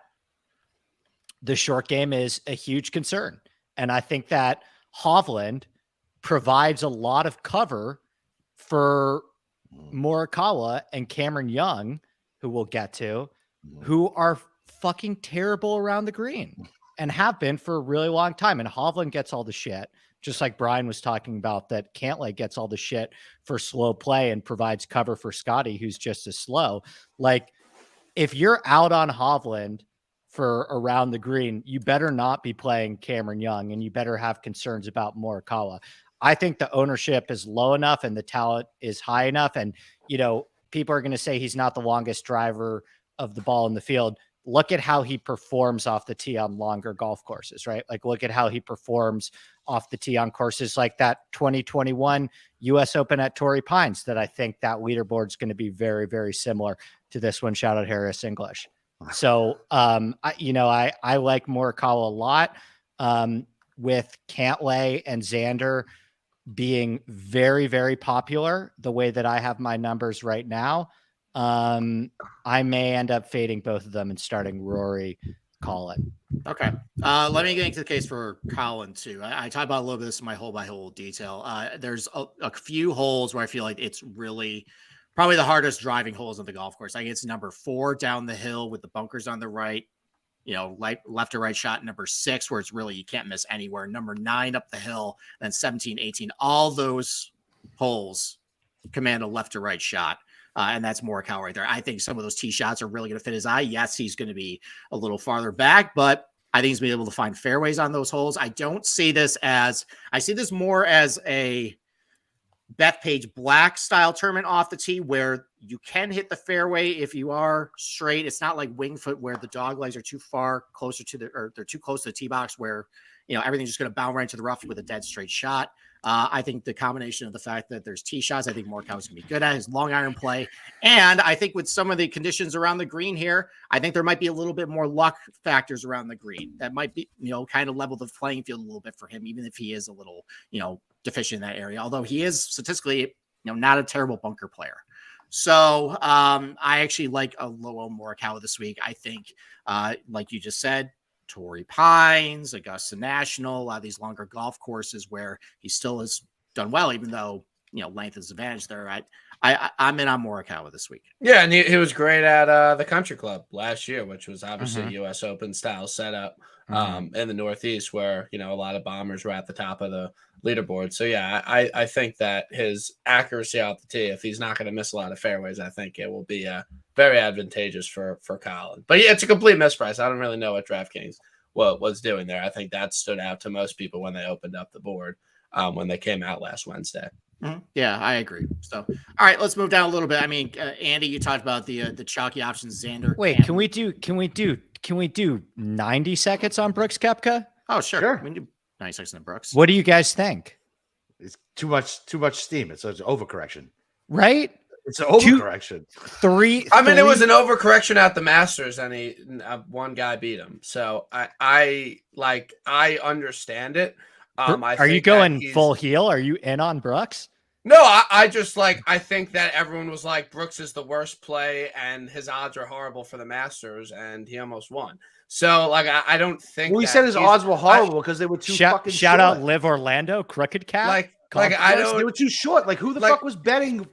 S2: the short game is a huge concern. And I think that Hovland provides a lot of cover for Morikawa and Cameron Young, who we'll get to, who are fucking terrible around the green and have been for a really long time. And Hovland gets all the shit, just like Brian was talking about, that Cantlay gets all the shit for slow play and provides cover for Scotty, who's just as slow. Like, if you're out on Hovland for around the green, you better not be playing Cameron Young, and you better have concerns about Morikawa. I think the ownership is low enough and the talent is high enough. And, you know, people are going to say he's not the longest driver of the ball in the field. Look at how he performs off the tee on longer golf courses, right? Like, look at how he performs off the tee on courses like that 2021 US Open at Torrey Pines, that I think that leaderboard is going to be very, very similar to this one. Shout out Harris English. So, I like Morikawa a lot, with Cantlay and Xander being very, very popular the way that I have my numbers right now. I may end up fading both of them and starting Rory, Collin.
S4: Okay. Let me get into the case for Collin too. I talked about a little bit of this in my hole by hole detail. There's a few holes where I feel like it's really probably the hardest driving holes on the golf course. Like, it's number 4 down the hill with the bunkers on the right, left to right shot. Number 6, where it's really, you can't miss anywhere. Number 9 up the hill, then 17, 18, all those holes command a left to right shot. And that's Morikawa right there. I think some of those tee shots are really going to fit his eye. Yes, he's going to be a little farther back, but I think he's going to be able to find fairways on those holes. I see this more as a Bethpage Black style tournament off the tee, where you can hit the fairway if you are straight. It's not like Winged Foot, where the dog legs are too far closer to they're too close to the tee box, where everything's just going to bounce right into the rough with a dead straight shot. I think the combination of the fact that there's tee shots, I think Morikawa's going to be good at his long iron play. And I think with some of the conditions around the green here, I think there might be a little bit more luck factors around the green that might be, kind of level the playing field a little bit for him, even if he is a little, deficient in that area. Although he is statistically, not a terrible bunker player. So I actually like a low Morikawa this week. I think, like you just said, Torrey Pines, Augusta National, a lot of these longer golf courses where he still has done well, even though, length is advantage there. I'm in on Morikawa this week.
S3: Yeah, and he was great at the Country Club last year, which was obviously a U.S. Open style setup in the Northeast, where, a lot of bombers were at the top of the leaderboard. So, yeah, I think that his accuracy out the tee, if he's not going to miss a lot of fairways, I think it will be very advantageous for Collin. But, yeah, it's a complete misprice. I don't really know what DraftKings was doing there. I think that stood out to most people when they opened up the board when they came out last Wednesday.
S4: Yeah, I agree. So, all right, let's move down a little bit. I mean, Andy, you talked about the chalky options. Xander.
S2: Wait, can we do 90 seconds on Brooks Koepka?
S4: Oh, sure. We can do 90 seconds on Brooks.
S2: What do you guys think?
S1: It's too much steam. It's an overcorrection,
S2: right?
S1: It's an overcorrection.
S3: It was an overcorrection at the Masters, and one guy beat him. So I understand it.
S2: Are you going full heel? Are you in on Brooks?
S3: No, I just I think that everyone was like, Brooks is the worst play and his odds are horrible for the Masters, and he almost won. So I don't think
S1: we said his odds were horrible because they were too fucking
S2: shout
S1: short.
S2: out Live Orlando, Crooked Cat.
S1: I don't. They were too short. Like, who the fuck was betting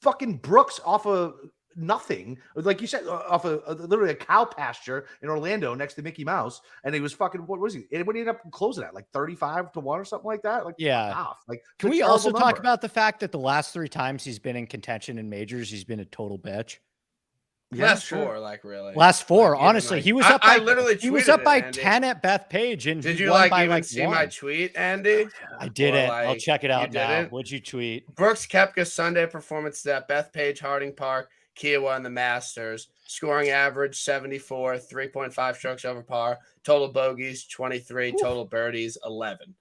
S1: fucking Brooks off of nothing, like you said, off literally a cow pasture in Orlando next to Mickey Mouse, and he was fucking, what was he? And what did he end up closing at, like 35-1 or something like that? Like,
S2: yeah.
S1: fuck off. Like,
S2: can we also talk about the fact that the last 3 times he's been in contention in majors, he's been a total bitch?
S1: Yeah,
S3: last
S1: sure.
S3: 4, like really.
S2: Last 4,
S3: like,
S2: honestly,
S3: like,
S2: he was up. By,
S3: I literally
S2: he was up by
S3: Andy.
S2: 10 at Bethpage, and
S3: did
S2: he
S3: you
S2: won
S3: like
S2: by
S3: even
S2: like
S3: see
S2: 1.
S3: my tweet, Andy?
S2: I didn't.
S3: Like,
S2: I'll check it out now.
S3: Didn't?
S2: What'd you tweet?
S3: Brooks Koepka Sunday performance at Bethpage, Harding Park, Kiowa, and the Masters. Scoring average 74, 3.5 strokes over par. Total bogeys 23. Ooh. Total birdies 11.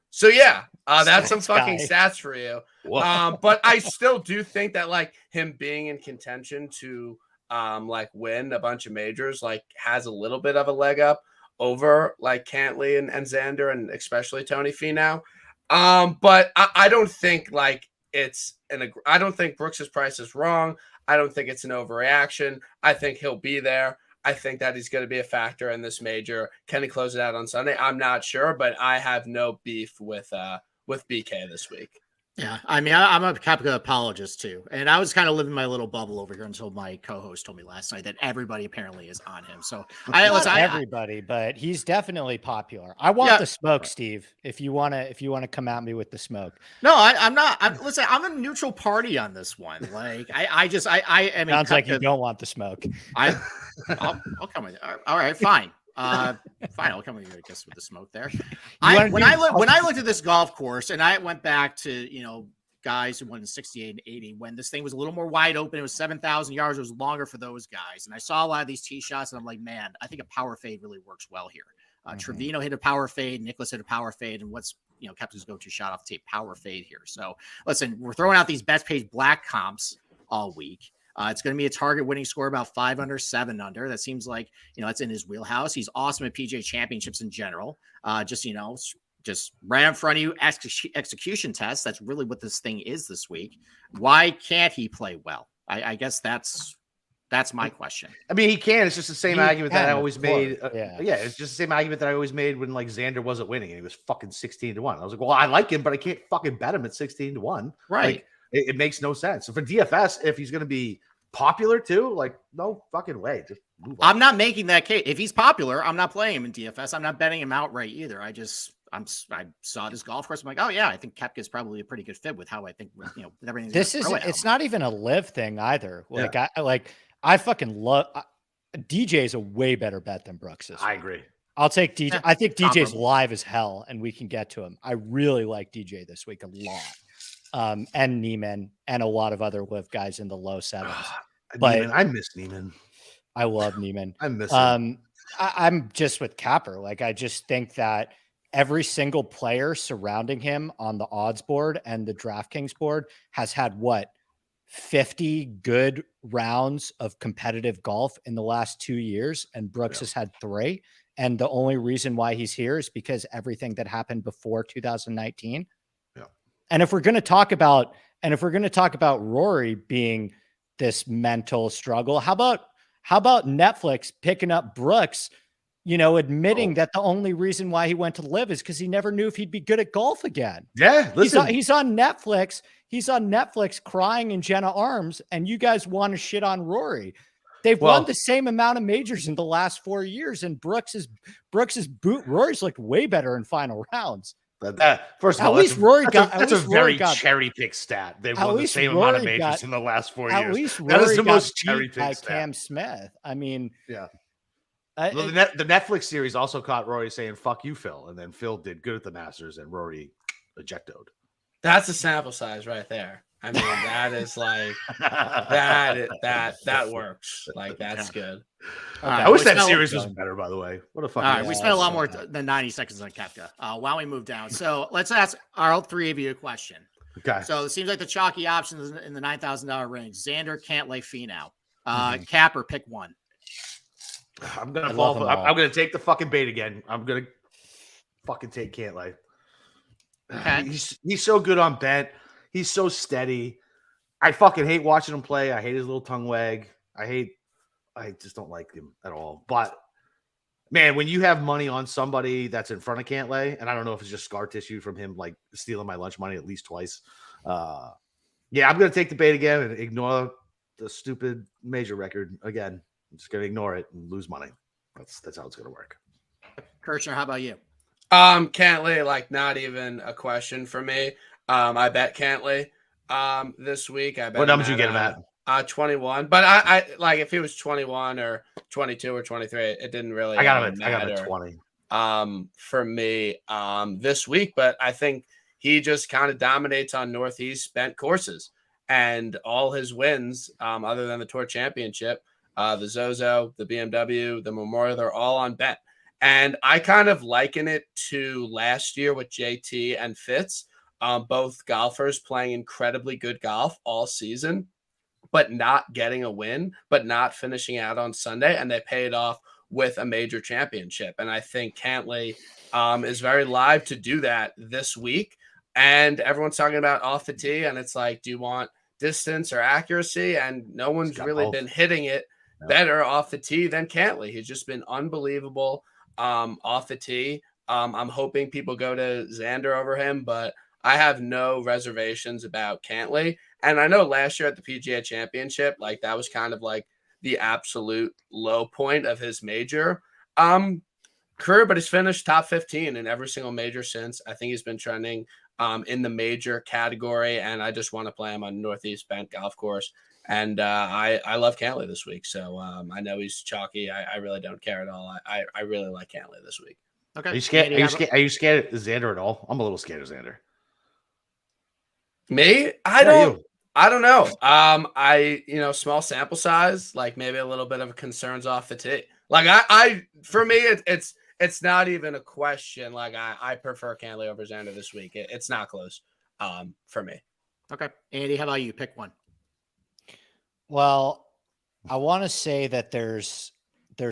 S3: So yeah, that's some fucking stats for you. But I still do think that like him being in contention to like win a bunch of majors like has a little bit of a leg up over like Cantlay and Xander and especially Tony Finau. But I don't think like I don't think Brooks's price is wrong. I don't think it's an overreaction. I think he'll be there. I think that he's going to be a factor in this major. Can he close it out on Sunday? I'm not sure, but I have no beef with BK this week.
S4: Yeah, I mean, I'm a Koepka apologist too, and I was kind of living my little bubble over here until my co-host told me last night that everybody apparently is on him. So
S2: everybody, but he's definitely popular. I want the smoke, Steve. If you want to come at me with the smoke.
S4: No, I'm not. Listen, I'm a neutral party on this one. Like, I mean,
S2: sounds like you don't want the smoke.
S4: I'll come with it. All right, fine. Fine, I'll come with you, I guess, with the smoke there. When I looked at this golf course and I went back to, guys who won in 68 and 80, when this thing was a little more wide open, it was 7,000 yards, it was longer for those guys. And I saw a lot of these tee shots and I'm like, man, I think a power fade really works well here. Trevino hit a power fade, Nicholas hit a power fade, and what's, Koepka's go-to shot off tape, power fade here. So listen, we're throwing out these Bethpage black comps all week. It's going to be a target winning score about 5 under, 7 under. That seems like, it's in his wheelhouse. He's awesome at PGA Championships in general. Just right in front of you, execution test. That's really what this thing is this week. Why can't he play well? I guess that's my question.
S1: I mean, he can. It's just the same argument that I always made. It's just the same argument that I always made when like Xander wasn't winning and he was fucking 16-1. I was like, well, I like him, but I can't fucking bet him at 16-1.
S4: Right.
S1: Like, it makes no sense. So for DFS, if he's going to be popular too, like no fucking way. Just move on.
S4: I'm not making that case. If he's popular, I'm not playing him in DFS. I'm not betting him outright either. I saw this golf course. I'm like, oh yeah, I think Koepka is probably a pretty good fit with how I think everything.
S2: It's not even a live thing either. Like I fucking love DJ is a way better bet than Brooks is.
S1: I agree.
S2: I'll take DJ. I think DJ's live as hell, and we can get to him. I really like DJ this week a lot. And Neiman and a lot of other live guys in the low 7s. But
S1: Neiman, I miss Neiman.
S2: I love Neiman.
S1: I miss him.
S2: I'm just with Capper. Like, I just think that every single player surrounding him on the odds board and the DraftKings board has had 50 good rounds of competitive golf in the last 2 years. And Brooks has had 3. And the only reason why he's here is because everything that happened before 2019. And if we're going to talk about Rory being this mental struggle, how about Netflix picking up Brooks, admitting that the only reason why he went to live is because he never knew if he'd be good at golf again.
S1: Yeah, listen,
S2: he's on Netflix. He's on Netflix crying in Jenna arms, and you guys want to shit on Rory. They've won the same amount of majors in the last 4 years, and Rory's looked way better in final rounds.
S1: First of all, that's a very cherry pick stat. They've won the same amount of majors in the last 4 years.
S2: At least
S1: that is the most cherry pick stat.
S2: Cam Smith. I mean,
S1: yeah. The Netflix series also caught Rory saying "fuck you, Phil," and then Phil did good at the Masters, and Rory ejectoed.
S3: That's a sample size right there. I mean, that is like that works. Like that's good.
S1: I wish that series was better. By the way, what a fucking.
S4: All right, we spent a lot more than 90 seconds on Koepka. Why don't we move down? So let's ask all 3 of you a question.
S1: Okay.
S4: So it seems like the chalky options in the $9,000 range: Xander, Cantlay, Finau. Capper, pick one.
S1: I'm gonna take the fucking bait again. I'm gonna fucking take Cantlay.
S4: Okay.
S1: He's so good on bent. He's so steady. I fucking hate watching him play. I hate his little tongue wag. I just don't like him at all. But man, when you have money on somebody that's in front of Cantlay, and I don't know if it's just scar tissue from him like stealing my lunch money at least twice. I'm gonna take the bait again and ignore the stupid major record again. I'm just gonna ignore it and lose money. That's how it's gonna work.
S4: Kirschner, how about you?
S3: Cantley, like not even a question for me. I bet Cantley this week. I bet
S1: What numbers you get him at?
S3: 21. But I like if he was 21 or 22 or 23, it didn't really
S1: I got him
S3: matter.
S1: at 20.
S3: For me this week, but I think he just kind of dominates on Northeast bent courses, and all his wins, other than the Tour Championship, the Zozo, the BMW, the Memorial, they're all on bent. And I kind of liken it to last year with JT and Fitz, both golfers playing incredibly good golf all season, but not getting a win, but not finishing out on Sunday, and they paid off with a major championship. And I think Cantley is very live to do that this week. And everyone's talking about off the tee, and it's like, do you want distance or accuracy? And no one's really been hitting it better off the tee than Cantley. He's just been unbelievable off the tee. I'm hoping people go to Xander over him, but I have no reservations about Cantley. And I know last year at the PGA Championship, like that was kind of like the absolute low point of his major career, but he's finished top 15 in every single major since. I think he's been trending in the major category, and I just want to play him on Northeast Bent Golf Course. And I love Cantley this week. So I know he's chalky. I really don't care at all. I really like Cantley this week.
S4: Okay.
S1: Are you scared? Are you scared of Xander at all? I'm a little scared of Xander.
S3: Me? I don't know. Small sample size, like maybe a little bit of concerns off the tee. Like for me, it's not even a question. Like I prefer Cantley over Xander this week. It's not close for me.
S4: Okay. Andy, how about you? Pick one.
S2: Well, I want to say that there's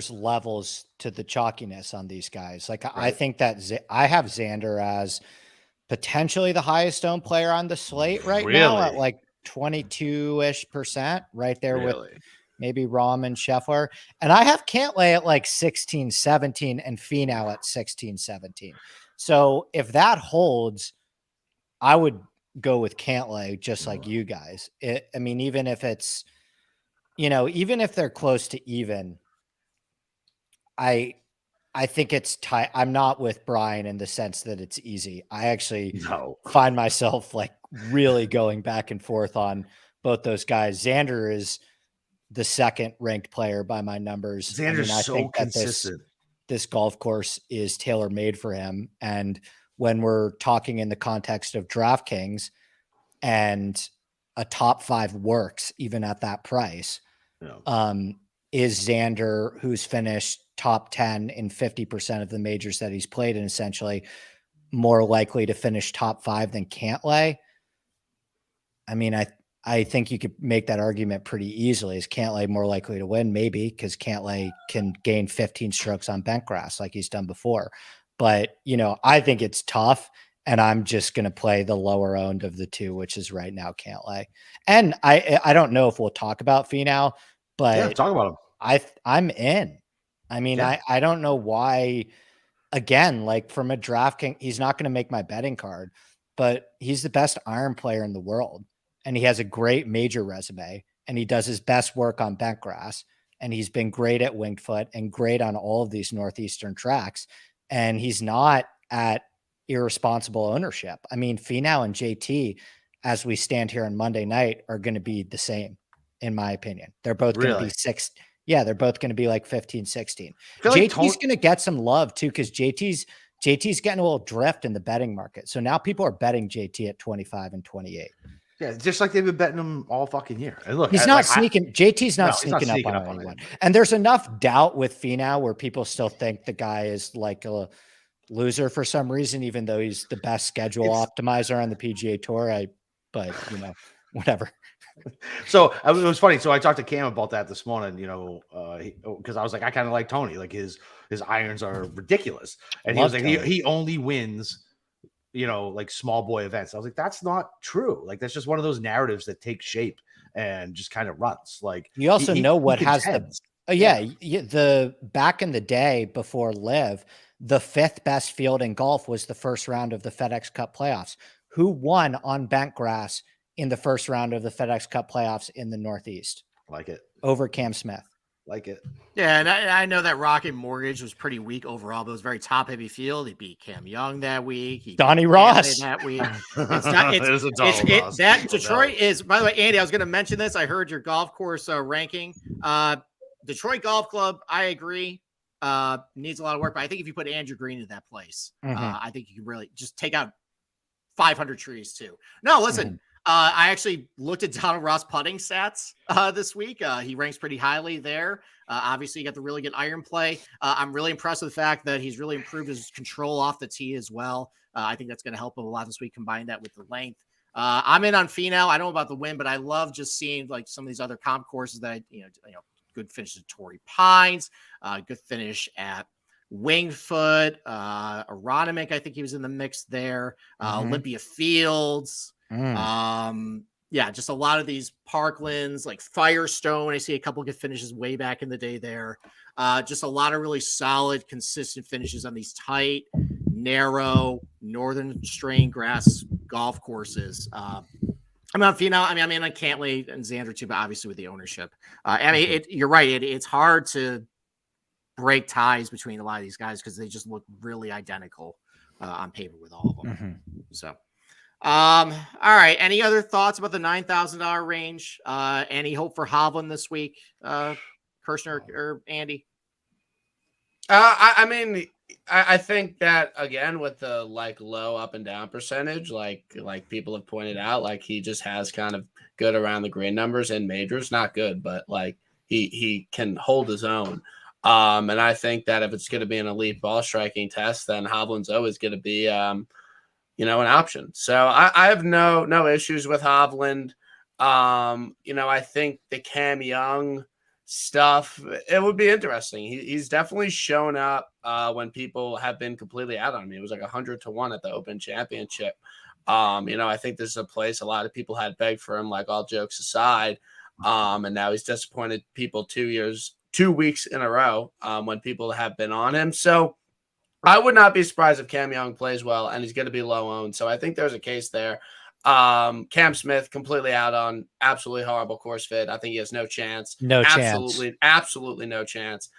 S2: levels to the chalkiness on these guys. Like, right. I think that I have Xander as potentially the highest owned player on the slate right now at like 22-ish%, right there with maybe Rahm and Scheffler. And I have Cantlay at like 16, 17 and Finau at 16, 17. So if that holds, I would go with Cantlay just like you guys. I mean, even if it's, even if they're close to even, I think it's tight. I'm not with Brian in the sense that it's easy. I actually find myself like really going back and forth on both those guys. Xander is the second ranked player by my numbers.
S1: Xander's so consistent.
S2: This golf course is tailor made for him. And when we're talking in the context of DraftKings and a top 5 works, even at that price, is Xander, who's finished top 10 in 50% of the majors that he's played in, essentially more likely to finish top 5 than Cantlay. I mean, I think you could make that argument pretty easily. Is Cantlay more likely to win? Maybe, because Cantlay can gain 15 strokes on bent grass like he's done before. But, I think it's tough, and I'm just going to play the lower owned of the two, which is right now Cantlay. And I don't know if we'll talk about Finau, but
S1: talk about him.
S2: I'm in. I mean, I don't know why, again, like from a DraftKings, he's not going to make my betting card, but he's the best iron player in the world. And he has a great major resume, and he does his best work on bent grass. And he's been great at Winged Foot and great on all of these Northeastern tracks. And he's not at irresponsible ownership. I mean, Finau and JT, as we stand here on Monday night, are going to be the same, in my opinion. They're both going to be 6. Yeah, they're both going to be like 15, 16. JT's going to get some love too, because JT's getting a little drift in the betting market. So now people are betting JT at 25 and 28.
S1: Yeah, just like they've been betting him all fucking year. And look,
S2: he's not sneaking. JT's not sneaking up on anyone. And there's enough doubt with Finau where people still think the guy is like a loser for some reason, even though he's the best schedule optimizer on the PGA Tour. But whatever.
S1: So it was funny. So I talked to Cam about that this morning, because I was like, I kind of like Tony. Like his irons are ridiculous. And he was like, he only wins, like small boy events. I was like, that's not true. Like, that's just one of those narratives that takes shape and just kind of runs. Like,
S2: you also know what has the back in the day before Live, the 5th best field in golf was the first round of the FedEx Cup playoffs. Who won on bent grass in the first round of the FedEx Cup playoffs in the Northeast?
S1: Like it.
S2: over Cam Smith.
S1: Like it.
S4: Yeah, and I know that Rocket Mortgage was pretty weak overall, but it was a very top-heavy field. He beat Cam Young that week. He
S2: Donnie
S4: beat
S2: Ross.
S4: Cantlay that week. It's not. That Detroit is. By the way, Andy, I was going to mention this. I heard your golf course ranking. Detroit Golf Club. I agree. Needs a lot of work, but I think if you put Andrew Green in that place, I think you can really just take out 500 trees too. No, listen. I actually looked at Donald Ross putting stats this week. He ranks pretty highly there. Obviously, you got the really good iron play. I'm really impressed with the fact that he's really improved his control off the tee as well. I think that's going to help him a lot this week. Combine that with the length. I'm in on Finau. I don't know about the win, but I love just seeing like some of these other comp courses that good finish at Torrey Pines, good finish at Wingfoot, Aronimink. I think he was in the mix there. Olympia Fields. Yeah, just a lot of these Parklands, like Firestone. I see a couple good finishes way back in the day there. Just a lot of really solid, consistent finishes on these tight, narrow, northern strain grass golf courses. I'm on Finau. I'm on Cantlay and Xander too, but obviously with the ownership. You're right. It's hard to break ties between a lot of these guys because they just look really identical on paper with all of them. So. All right. Any other thoughts about the $9,000 range? Any hope for Hovland this week? Kirschner or Andy?
S3: I think that again with the low up and down percentage, like people have pointed out, like he just has kind of good around the green numbers in majors, not good, but like he can hold his own. And I think that if it's going to be an elite ball striking test, then Hovland's always going to be an option. So I have no issues with Hovland. I think the Cam Young stuff, it would be interesting. He's definitely shown up when people have been completely out on him. It was like 100-1 at the Open Championship. I think this is a place a lot of people had begged for him, like all jokes aside. And now he's disappointed people 2 weeks in a row when people have been on him. So I would not be surprised if Cam Young plays well, and he's going to be low owned. So I think there's a case there. Cam Smith completely out on absolutely horrible course fit. I think he has no chance. Absolutely no chance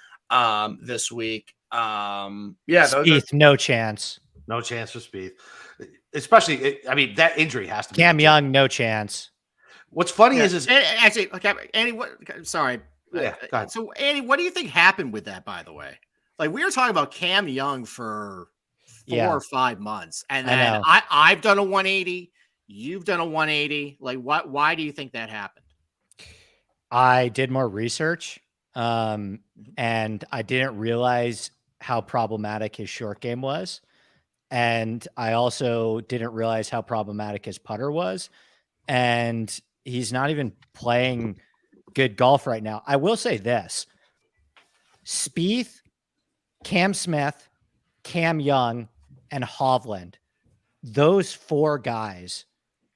S3: this week.
S2: Spieth, no chance.
S1: No chance for Spieth. Especially, that injury has to be.
S2: Cam Young, no chance.
S1: What's funny is
S4: actually, okay, Andy, sorry.
S1: Yeah, go ahead.
S4: So, Andy, what do you think happened with that, by the way? Like, we were talking about Cam Young for 4 or 5 months, and then I've done a 180. You've done a 180. Like, why do you think that happened?
S2: I did more research, and I didn't realize how problematic his short game was. And I also didn't realize how problematic his putter was. And he's not even playing good golf right now. I will say this: Spieth, Cam Smith, Cam Young, and Hovland, those 4 guys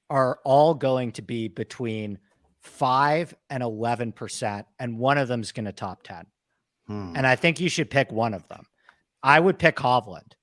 S2: are all going to be between 5 and 11%, and one of them is going to top 10. And I think you should pick one of them. I would pick Hovland.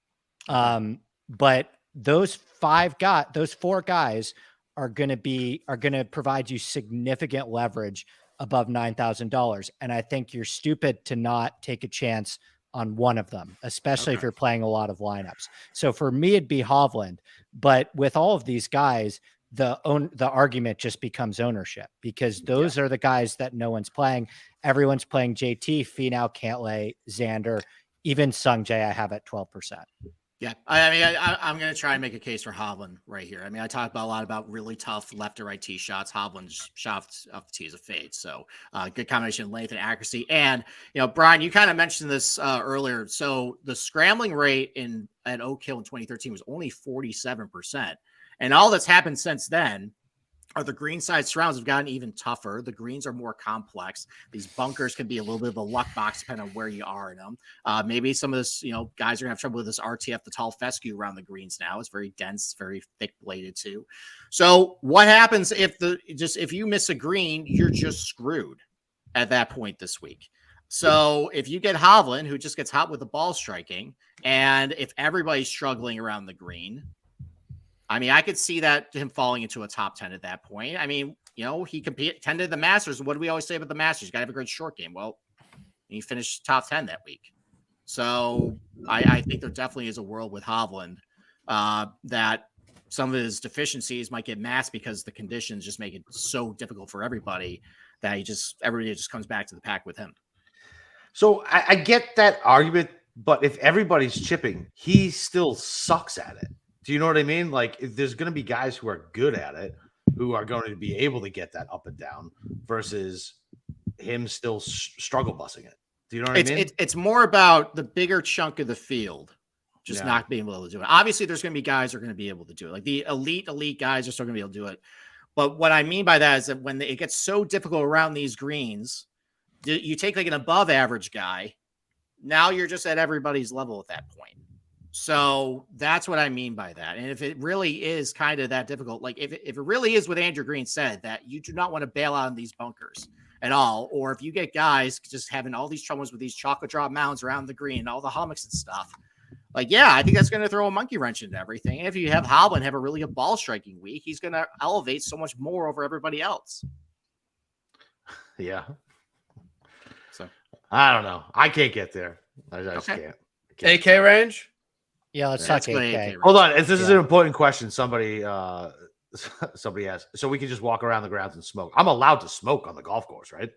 S2: But those 4 guys are going to provide you significant leverage above $9,000. And I think you're stupid to not take a chance on one of them, especially if you're playing a lot of lineups. So for me, it'd be Hovland. But with all of these guys, the argument just becomes ownership, because those are the guys that no one's playing. Everyone's playing JT, Finau, Cantlay, Xander, even Sungjae I have at 12%.
S4: Yeah, I'm going to try and make a case for Hovland right here. I talk about a lot about really tough left to right tee shots. Hovland's shot off the tee is a fade. So good combination of length and accuracy. And, Brian, you kind of mentioned this earlier. So the scrambling rate at Oak Hill in 2013 was only 47%. And all that's happened since then are the greenside surrounds have gotten even tougher. The greens are more complex. These bunkers can be a little bit of a luck box depending on where you are in them. Maybe some of this, guys are gonna have trouble with this RTF, the tall fescue around the greens now. It's very dense, very thick bladed too. So what happens if you miss a green, you're just screwed at that point this week. So if you get Hovland, who just gets hot with the ball striking, and if everybody's struggling around the green, I could see that him falling into a top 10 at that point. he attended the Masters. What do we always say about the Masters? You got to have a great short game. Well, he finished top 10 that week. So I think there definitely is a world with Hovland that some of his deficiencies might get masked because the conditions just make it so difficult for everybody that everybody just comes back to the pack with him.
S1: So I get that argument, but if everybody's chipping, he still sucks at it. Do you know what I mean? Like, if there's going to be guys who are good at it, who are going to be able to get that up and down versus him still struggle busing it. Do you know what I mean?
S4: It's more about the bigger chunk of the field just not being able to do it. Obviously, there's going to be guys who are going to be able to do it. Like the elite guys are still going to be able to do it. But what I mean by that is that when it gets so difficult around these greens, you take like an above average guy. Now you're just at everybody's level at that point. So that's what I mean by that. And if it really is kind of that difficult, like if it really is what Andrew Green said, that you do not want to bail out on these bunkers at all, or if you get guys just having all these troubles with these chocolate drop mounds around the green, all the hummocks and stuff, like, yeah, I think that's going to throw a monkey wrench into everything. And if you have Hovland have a really good ball striking week, he's going to elevate so much more over everybody else.
S1: Yeah.
S4: So
S1: I don't know. I can't get there. I just can't.
S3: AK range?
S2: Yeah, let's talk AK.
S1: Hold on. This is an important question. Somebody asked. So we can just walk around the grounds and smoke. I'm allowed to smoke on the golf course, right?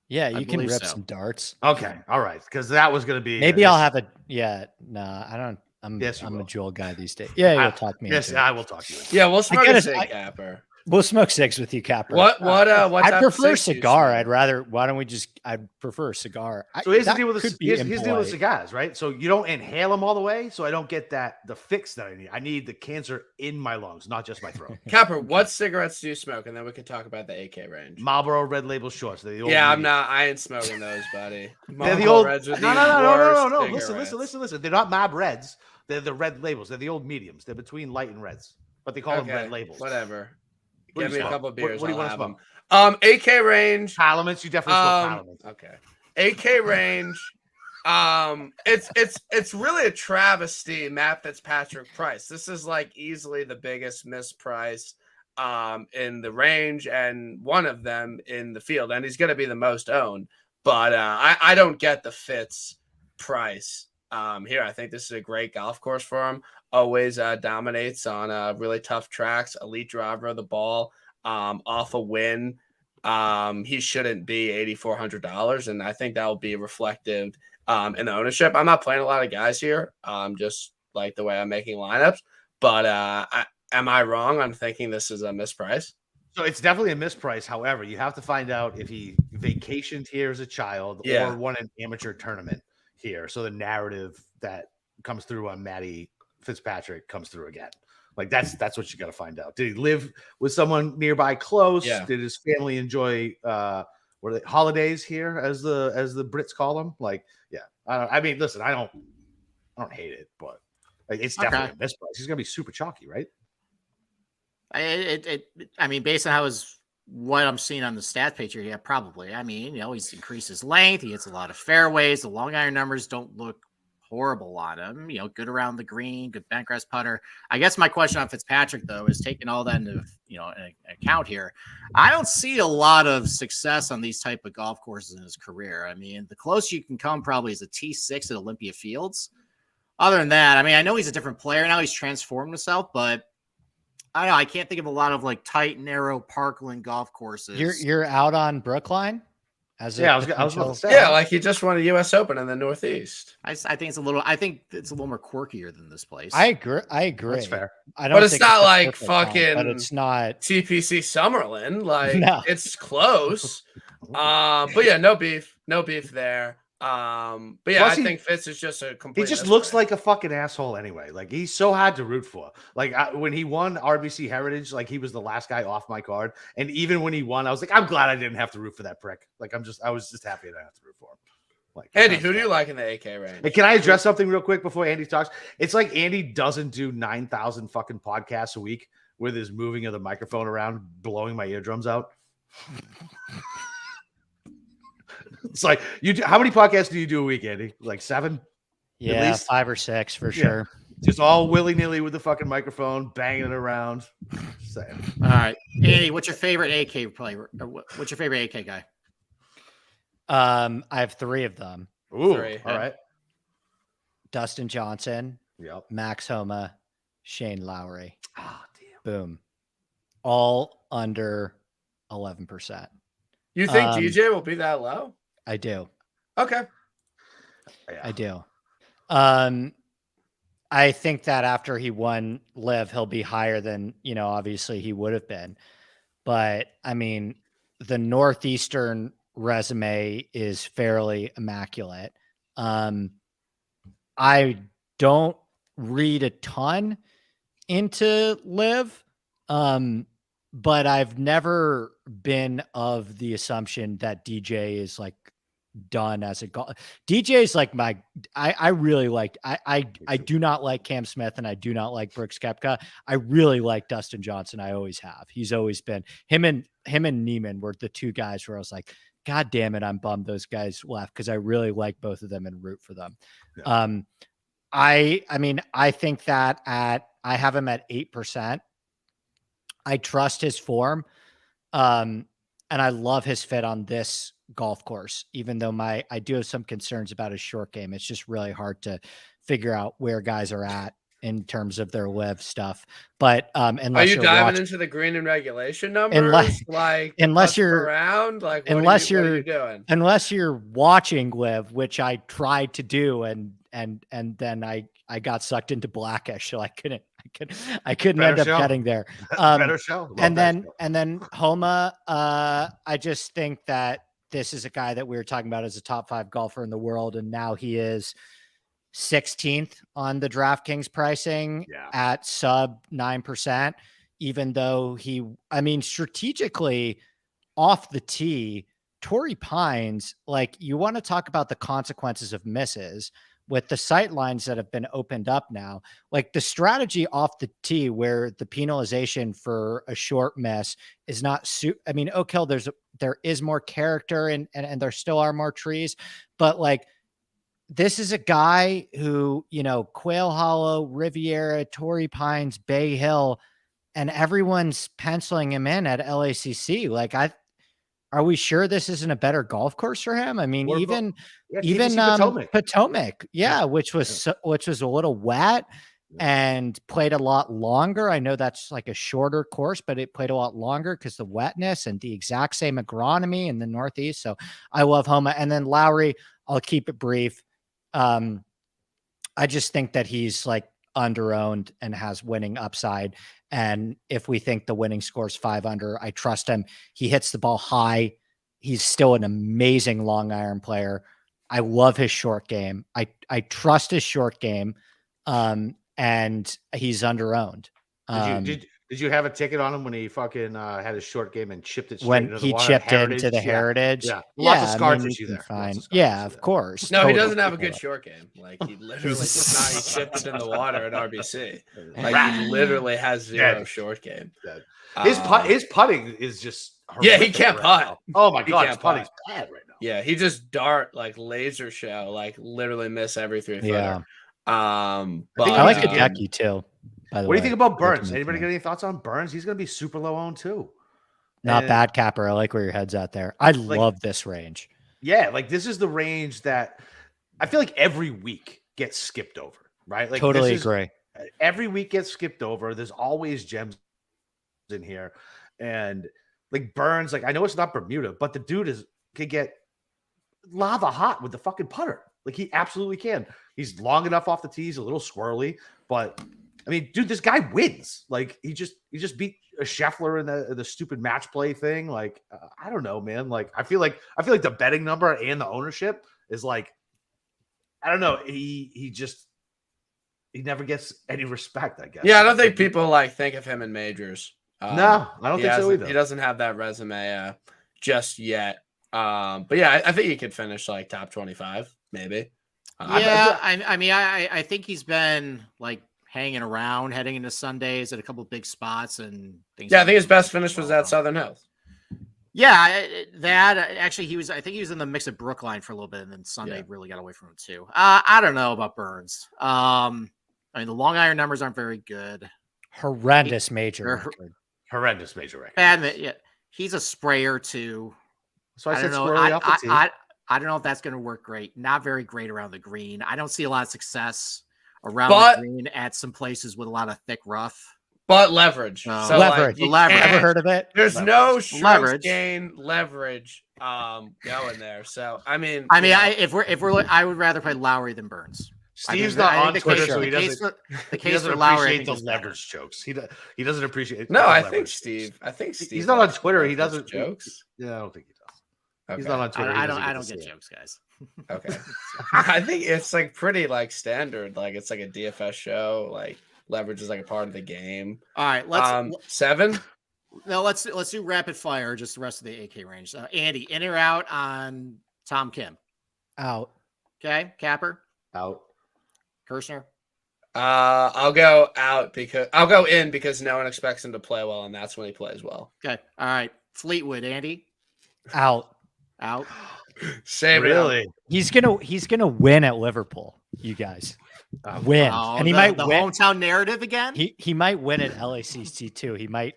S2: Yeah, you can rip some darts.
S1: Okay. All right. Because that was going to be.
S2: Maybe I'll have a. Yeah. Nah, I don't. I'm a Joel guy these days. Yeah, you'll talk me.
S1: Yes, I will talk to you.
S3: Yeah, we'll smoke a cig, Capper.
S2: We'll smoke cigs with you, Capper.
S3: What?
S2: I prefer cigar. I'd prefer a cigar.
S1: So here's the deal with here's the deal with cigars, right? So you don't inhale them all the way, so I don't get the fix that I need. I need the cancer in my lungs, not just my throat.
S3: Capper, what cigarettes do you smoke? And then we can talk about the AK range.
S1: Marlboro Red Label shorts. They're the old
S3: I ain't smoking those, buddy.
S1: They're the old Reds. No. Listen. They're not Mab Reds. They're the red labels. They're the old mediums. They're between light and reds, but they call them red labels.
S3: Whatever. Give me a couple of beers.
S1: What do you want to smoke?
S3: AK range.
S1: Parliaments. You definitely smoke Parliaments.
S3: Okay. AK range. It's really a travesty, Matt Fitzpatrick price. This is like easily the biggest misprice in the range and one of them in the field, and he's going to be the most owned. But I don't get the Fitz price here. I think this is a great golf course for him. Always dominates on really tough tracks. Elite driver of the ball. Off a win. He shouldn't be $8,400, and I think that will be reflective in the ownership. I'm not playing a lot of guys here, just like the way I'm making lineups. But am I wrong on thinking this is a misprice?
S1: So it's definitely a misprice. However, you have to find out if he vacationed here as a child or won an amateur tournament here. So the narrative that comes through on Matty Fitzpatrick comes through again. Like that's what you got to find out. Did he live with someone nearby close?
S3: Yeah.
S1: Did his family enjoy what are they, holidays here, as the Brits call them? Like, yeah. I mean, listen, I don't hate it, but like, it's definitely a misprice. He's gonna be super chalky, right?
S4: I mean, based on what I'm seeing on the stat page here, yeah, probably. I mean, he's increased his length. He hits a lot of fairways. The long iron numbers don't look horrible on him. Good around the green, good bentgrass putter. I guess my question on Fitzpatrick, though, is taking all that into account here. I don't see a lot of success on these type of golf courses in his career. I mean, the closest you can come probably is a T6 at Olympia Fields. Other than that, I mean, I know he's a different player now. He's transformed himself, but I don't know. I can't think of a lot of like tight, narrow Parkland golf courses.
S2: You're out on Brookline?
S1: I was about to say.
S3: Yeah, like he just won a U.S. Open in the Northeast.
S4: I think it's a little more quirkier than this place.
S2: I agree.
S1: That's fair.
S3: But it's not like fucking.
S2: But it's not
S3: TPC Summerlin. Like it's close.
S1: But
S3: yeah, no beef there. But yeah, I think Fitz is just a complete.
S1: He just looks like a fucking asshole anyway. Like he's so hard to root for. Like when he won RBC Heritage, like he was the last guy off my card. And even when he won, I was like, I'm glad I didn't have to root for that prick. Like I was just happy I didn't have to root for him. Like
S3: Andy, who do you like in the AK range?
S1: Hey, can I address something real quick before Andy talks? It's like Andy doesn't do 9,000 fucking podcasts a week with his moving of the microphone around, blowing my eardrums out. It's like how many podcasts do you do a week, Andy? Like 7?
S2: Yeah, 5 or 6 for sure.
S1: just all willy-nilly with the fucking microphone, banging it around. Saying.
S4: All right, Andy, what's your favorite AK player? What's your favorite AK guy?
S2: I have 3 of them.
S1: Ooh,
S3: 3.
S1: all right.
S2: Dustin Johnson,
S1: Yep.
S2: Max Homa, Shane Lowry.
S1: Oh, damn.
S2: Boom. All under 11%.
S3: You think DJ will be that low?
S2: I do.
S3: Okay.
S1: Yeah.
S2: I do. I think that after he won Live, he'll be higher than, obviously he would have been. But I mean, the Northeastern resume is fairly immaculate. I don't read a ton into Live, but I've never been of the assumption that DJ is like done as a golf. DJ is like I really liked, I do not like Cam Smith and I do not like Brooks Koepka. I really like Dustin Johnson. I always have. He's always been him and Neiman were the 2 guys where I was like, God damn it, I'm bummed those guys left because I really like both of them and root for them. Yeah. I mean, I think that I have him at 8%. I trust his form. And I love his fit on this golf course, even though I do have some concerns about his short game. It's just really hard to figure out where guys are at in terms of their Live stuff. But unless
S3: are you diving into the green and regulation numbers, unless you're around, like what are you doing?
S2: Unless you're watching Live, which I tried to do, and then I got sucked into Blackish, so I couldn't end up getting there.
S1: Better show.
S2: And then Homa, I just think that this is a guy that we were talking about as a top 5 golfer in the world, and now he is 16th on the DraftKings pricing at sub 9%, even though strategically off the tee, Torrey Pines, like, you want to talk about the consequences of misses with the sight lines that have been opened up now, like the strategy off the tee where the penalization for a short miss is not Oak Hill, there is more character and there still are more trees, but like, this is a guy who, Quail Hollow, Riviera, Torrey Pines, Bay Hill, and everyone's penciling him in at LACC. Like, are we sure this isn't a better golf course for him? I mean, even Potomac, which was a little wet and played a lot longer. I know that's like a shorter course, but it played a lot longer because the wetness and the exact same agronomy in the Northeast. So I love Homa. And then Lowry, I'll keep it brief. I just think that he's like underowned and has winning upside. And if we think the winning score is 5 under, I trust him. He hits the ball high. He's still an amazing long iron player. I love his short game. I trust his short game. And he's underowned.
S1: Did you have a ticket on him when he fucking had his short game and chipped it straight
S2: when
S1: into the
S2: he
S1: water?
S2: chipped into the Heritage?
S1: Yeah. Lots of scar tissue there.
S2: Fine. Yeah, of course.
S3: No, totally. He doesn't have a good short game. Like, he literally he chipped it in the water at RBC. Like, he literally has zero short game.
S1: His putting is just
S3: he can't putt.
S1: Oh my god, his putting's bad right now.
S3: Yeah, he just dart like laser show, like literally miss every 3-footer.
S2: Yeah.
S3: But
S2: I like Hideki too. By the
S1: what do you think about Burns? Anybody got any thoughts on Burns? He's going to be super low owned too.
S2: Not bad, Capper. I like where your head's at there. I love this range.
S1: Yeah, like this is the range that I feel like every week gets skipped over, right? Like
S2: totally agree.
S1: Every week gets skipped over. There's always gems in here, and like Burns, like I know it's not Bermuda, but the dude could get lava hot with the fucking putter. Like he absolutely can. He's long enough off the tee. He's a little squirrely, but I mean, dude, this guy wins. Like he just beat a Scheffler in the stupid match play thing. Like I don't know, man. Like I feel like the betting number and the ownership is like, I don't know. He never gets any respect, I guess.
S3: Yeah, I don't think people like think of him in majors.
S1: No, I don't think so either.
S3: He doesn't have that resume just yet. But yeah, I think he could finish like top 25, maybe.
S4: I think he's been like hanging around, heading into Sundays at a couple of big spots and things.
S3: Yeah, I think his best finish was at Southern Hills.
S4: Yeah, actually I think he was in the mix at Brookline for a little bit, and then Sunday really got away from him too. I don't know about Burns. I mean, the long iron numbers aren't very good.
S2: Horrendous major record.
S1: Horrendous major record.
S4: And yeah, he's a sprayer too.
S1: So I said
S4: don't know.
S1: squirrely off the tee.
S4: I don't know if that's going to work great. Not very great around the green. I don't see a lot of success around the green at some places with a lot of thick rough.
S3: But leverage.
S4: No.
S3: So
S2: leverage. Ever heard of it?
S3: There's
S1: Leverage.
S3: no strokes
S4: Leverage.
S3: gain leverage going there. So I mean,
S4: if we're I would rather play Lowry than Burns.
S1: Steve's not on Twitter, so he
S4: The
S1: doesn't
S4: case for Lowry, I
S1: appreciate
S4: think,
S1: those
S4: is better.
S1: leverage jokes. He doesn't appreciate.
S3: No,
S1: the
S3: I
S1: leverage
S3: think
S1: jokes.
S3: Steve.
S1: He's not on
S3: likes
S1: Twitter. He
S3: leverage
S1: doesn't
S3: jokes.
S1: Yeah, I don't think he does.
S3: Okay.
S1: He's not on Twitter.
S4: I don't get jokes, guys.
S3: Okay. I think it's like pretty like standard. Like it's like a DFS show. Like leverage is like a part of the game.
S4: All right, let's
S3: 7.
S4: no, let's do rapid fire. Just the rest of the AK range. Andy, in or out on Tom Kim?
S2: Out.
S4: Okay, Capper,
S1: Out.
S4: Kirschner.
S3: I'll go out because I'll go in because no one expects him to play well, and that's when he plays well.
S4: Okay, all right. Fleetwood, Andy,
S2: Out.
S4: out.
S3: Save
S1: Really?
S2: He's gonna win at Liverpool, you guys. Win.
S4: Oh,
S2: And he
S4: the
S2: might win.
S4: hometown narrative again.
S2: He might win at LACC too. He might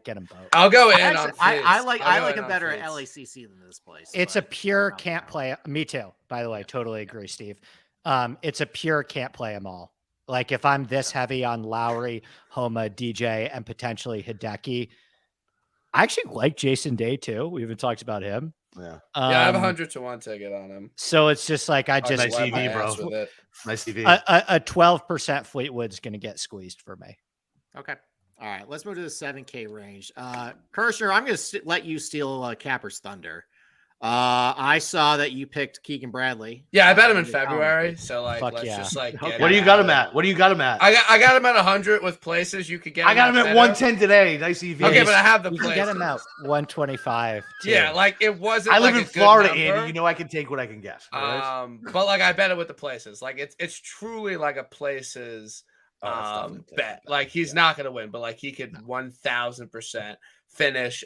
S2: get him both.
S3: I'll go in.
S4: I like him better at LACC than this place.
S2: It's a
S4: but
S2: pure
S4: I'm
S2: can't
S4: out.
S2: play. Me too. By the way, totally agree, Steve. It's a pure can't play them all. Like if I'm this heavy on Lowry, Homa, DJ, and potentially Hideki, I actually like Jason Day too. We haven't talked about him.
S1: Yeah.
S3: Yeah, I have 100-1 ticket on him.
S2: So it's just like I just
S1: nice
S3: Wipe my
S1: TV, bro.
S3: ass with it.
S1: Nice TV.
S2: a 12% Fleetwood's going to get squeezed for me.
S4: Okay. All right. Let's move to the 7K range. Kirschner, I'm going to let you steal Capper's thunder. I saw that you picked Keegan Bradley.
S3: Yeah, I bet him in February. So like,
S2: Fuck
S3: let's
S2: yeah.
S3: just like.
S4: Okay.
S3: get
S1: What do you
S3: it
S1: got
S3: out
S1: him
S3: of
S1: at?
S3: it.
S1: What do you got him at?
S3: I got him at 100 with places you could get.
S1: I got him at
S3: better.
S1: 110 today. Nice EV.
S3: Okay, but I have the
S2: You can
S3: places.
S2: get him out 125. too.
S3: Yeah, like it wasn't.
S1: I live
S3: like
S1: in
S3: a good
S1: Florida,
S3: number.
S1: Andy. You know I can take what I can get. Right?
S3: But like I bet it with the places. Like it's truly like a places
S1: Oh, that's definitely a
S3: bet.
S1: bet.
S3: Like he's not going to win, but like he could 1000% finish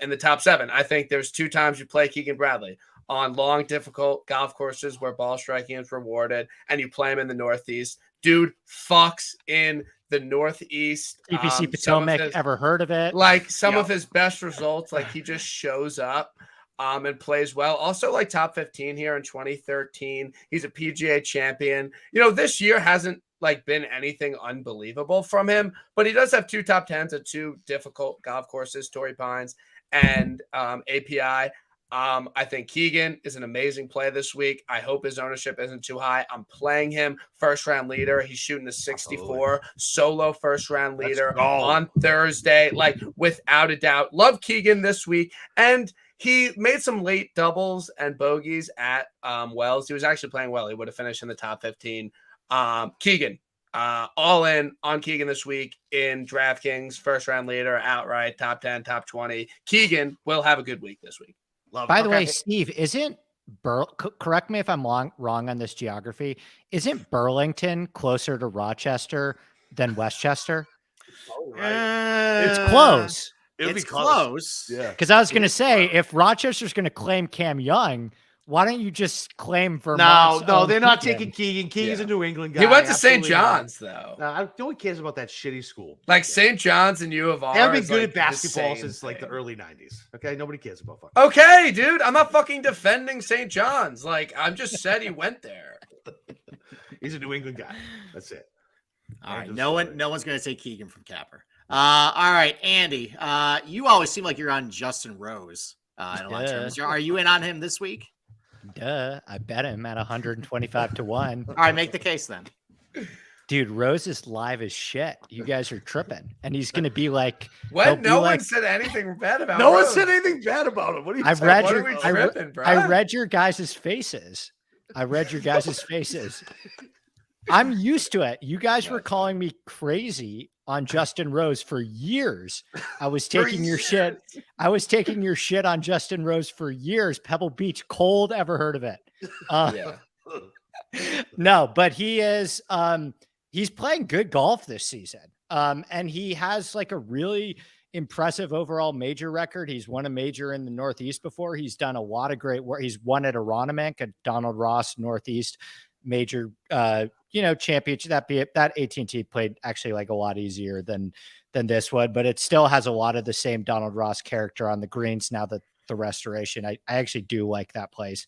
S3: in the top 7. I think there's 2 times you play Keegan Bradley on long, difficult golf courses where ball striking is rewarded, and you play him in the Northeast. Dude fucks in the Northeast.
S2: TPC Potomac, ever heard of it?
S3: Like some of his best results, like he just shows up and plays well. Also like top 15 here in 2013. He's a PGA champion. You know, this year hasn't like been anything unbelievable from him, but he does have 2 top 10s at 2 difficult golf courses, Torrey Pines and API. I think Keegan is an amazing play this week. I hope his ownership isn't too high. I'm playing him first round leader. He's shooting a 64 solo first round leader on Thursday, like without a doubt. Love Keegan this week. And he made some late doubles and bogeys at Wells. He was actually playing well. He would have finished in the top 15. Keegan, all in on Keegan this week in DraftKings, first round leader, outright, top 10, top 20. Keegan will have a good week this week.
S2: By the way, Steve, isn't correct me if I'm wrong on this geography. Isn't Burlington closer to Rochester than Westchester?
S1: Oh, right.
S2: It's close.
S1: It'll
S4: It's
S1: be
S4: close.
S1: Yeah.
S2: Because I was going to say, if Rochester's going to claim Cam Young, why don't you just claim Vermont's
S1: No,
S2: own
S1: they're not
S2: Keegan?
S1: taking Keegan. Keegan's a New England guy.
S3: He went to St.
S1: Absolutely not.
S3: John's, though.
S1: No one cares about that shitty school.
S3: Like St. John's and U of R.
S1: They haven't been
S3: is,
S1: good
S3: like,
S1: at basketball
S3: the same
S1: since like the
S3: thing.
S1: early 90s. Okay, nobody cares about fucking.
S3: Okay, dude, I'm not fucking defending St. John's. Like, I just said he went there.
S1: He's a New England guy. That's it.
S4: All right.
S1: End of
S4: No
S1: story.
S4: one's going to take Keegan from Capper. All right, Andy. You always seem like you're on Justin Rose in a lot of tournaments. Are you in on him this week?
S2: Duh, I bet him at 125 to 1.
S4: All right, make the case then.
S2: Dude, Rose is live as shit. You guys are tripping. And he's going to be like,
S3: When
S2: he'll be
S3: no one
S2: like-
S3: said anything bad about
S1: No one
S3: Rose.
S1: said anything bad about him. What are you
S2: I've
S1: talking
S2: read
S3: What
S2: your,
S3: are we
S2: I, re-
S3: tripping, bro?
S2: I read your guys' faces. I read your guys' faces. I'm used to it. You guys were calling me crazy on Justin Rose for years. I was taking your shit. I was taking your shit on Justin Rose for years. Pebble Beach, cold, ever heard of it?
S3: Yeah.
S2: No, but he is he's playing good golf this season. And he has like a really impressive overall major record. He's won a major in the Northeast before. He's done a lot of great work. He's won at Aronimink, at Donald Ross Northeast major, championship. That AT&T played actually like a lot easier than this one, but it still has a lot of the same Donald Ross character on the greens. Now that the restoration, I actually do like that place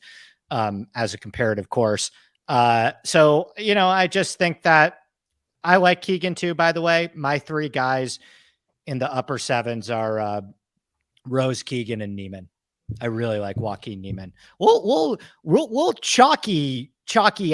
S2: as a comparative course. So, I just think that I like Keegan too, by the way. My three guys in the upper sevens are Rose, Keegan, and Neiman. I really like Joaquin Neiman. We'll chalky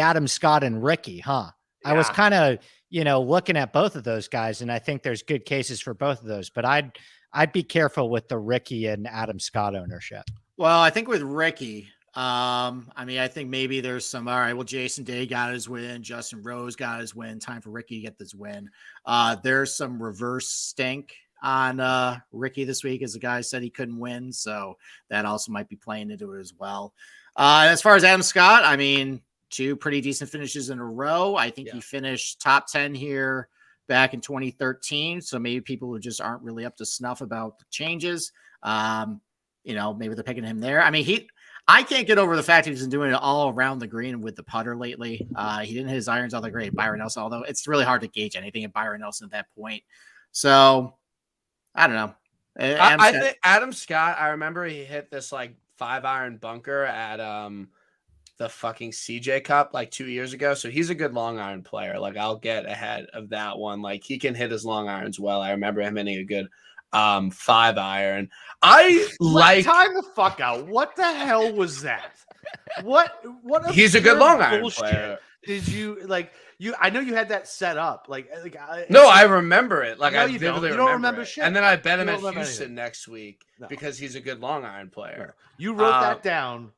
S2: Adam Scott and Ricky, huh? Yeah. I was kind of, looking at both of those guys, and I think there's good cases for both of those, but I'd be careful with the Ricky and Adam Scott ownership.
S4: Well, I think with Ricky, I think maybe there's some, all right, well, Jason Day got his win. Justin Rose got his win. Time for Ricky to get this win. There's some reverse stink on Ricky this week, as the guy said he couldn't win. So that also might be playing into it as well. As far as Adam Scott, two pretty decent finishes in a row. I think he finished top 10 here back in 2013. So maybe people who just aren't really up to snuff about the changes. Maybe they're picking him there. I can't get over the fact he's been doing it all around the green with the putter lately. He didn't hit his irons all that great. Byron Nelson, although it's really hard to gauge anything at Byron Nelson at that point. So I don't know.
S3: I think Adam Scott, I remember he hit this like 5-iron bunker at the fucking CJ Cup like 2 years ago. So he's a good long iron player. Like I'll get ahead of that one. Like he can hit his long irons well. I remember him hitting a good 5-iron.
S1: Time the fuck out. What the hell was that? What
S3: he's a good long iron player.
S1: Did you like you? I know you had that set up.
S3: I remember it. Like
S1: no,
S3: I
S1: you
S3: vividly
S1: don't remember
S3: it.
S1: shit.
S3: And then I bet him at Houston next week because he's a good long iron player.
S1: You wrote that down,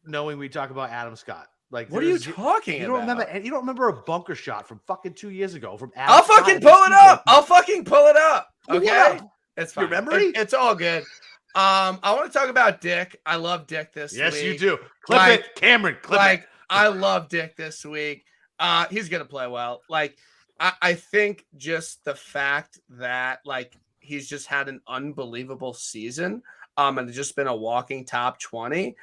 S1: knowing we talk about Adam Scott. Like,
S3: what are you talking about?
S1: You don't remember a bunker shot from fucking 2 years ago from Adam
S3: I'll
S1: Scott
S3: fucking pull it up. I'll fucking pull it up. Okay,
S1: yeah.
S3: It's fine.
S1: Your memory?
S3: It's all good. I want to talk about Dick. I love Dick this week.
S1: Yes, you do. Clip it, Cameron. Clip it.
S3: I love Dick this week. He's gonna play well. Like, I think just the fact that like he's just had an unbelievable season. And it's just been a walking top 20.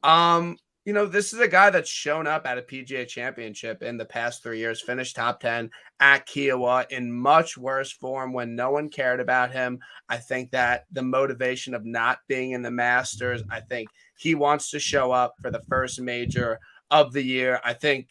S3: This is a guy that's shown up at a PGA Championship in the past 3 years, finished top 10 at Kiowa in much worse form when no one cared about him. I think that the motivation of not being in the Masters, I think he wants to show up for the first major of the year. I think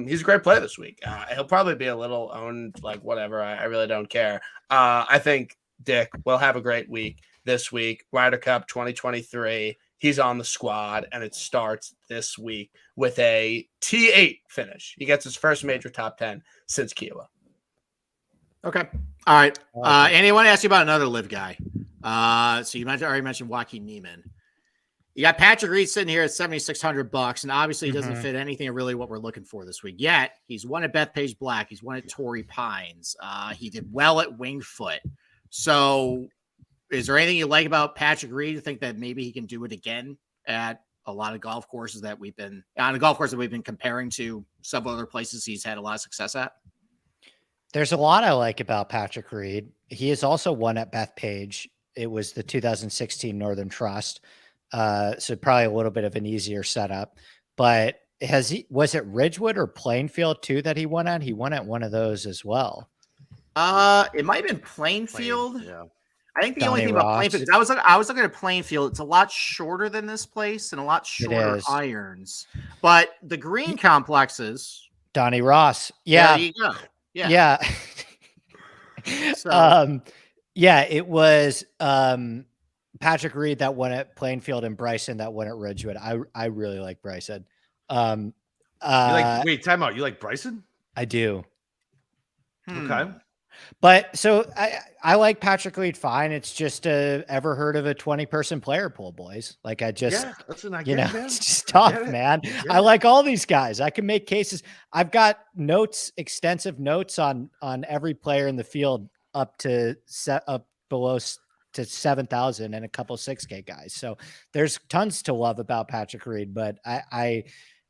S3: he's a great player this week. He'll probably be a little owned, like whatever. I really don't care. I think Dick will have a great week this week. Ryder Cup 2023. He's on the squad, and it starts this week with a T8 finish. He gets his first major top 10 since Kiowa.
S4: Okay. All right. Andy, I want to ask you about another live guy. So you already mentioned Joaquin Neiman. You got Patrick Reed sitting here at $7,600, and obviously he doesn't fit anything of really what we're looking for this week. Yet he's won at Bethpage Black. He's won at Torrey Pines. He did well at Winged Foot. So is there anything you like about Patrick Reed? You think that maybe he can do it again at a lot of golf courses that we've been on a golf course that we've been comparing to several other places he's had a lot of success at?
S2: There's a lot I like about Patrick Reed. He has also won at Bethpage. It was the 2016 Northern Trust. So probably a little bit of an easier setup, but was it Ridgewood or Plainfield too that he won at? He won at one of those as well.
S4: It might've been Plainfield.
S1: Yeah.
S4: I think the only thing about Plainfield is I was looking at Plainfield. It's a lot shorter than this place and a lot shorter irons, but the green complexes.
S2: Donnie Ross. Yeah.
S4: There you go. Yeah.
S2: Yeah. It was Patrick Reed that won at Plainfield and Bryson that won at Ridgewood. I really like Bryson.
S1: Wait, time out. You like Bryson?
S2: I do.
S1: Okay.
S2: But so I like Patrick Reed fine. It's just ever heard of a 20-person player pool, boys? Like
S1: listen,
S2: it's just tough, man. I like all these guys. I can make cases. I've got extensive notes on every player in the field up below to 7,000 and a couple 6K guys. So there's tons to love about Patrick Reed, but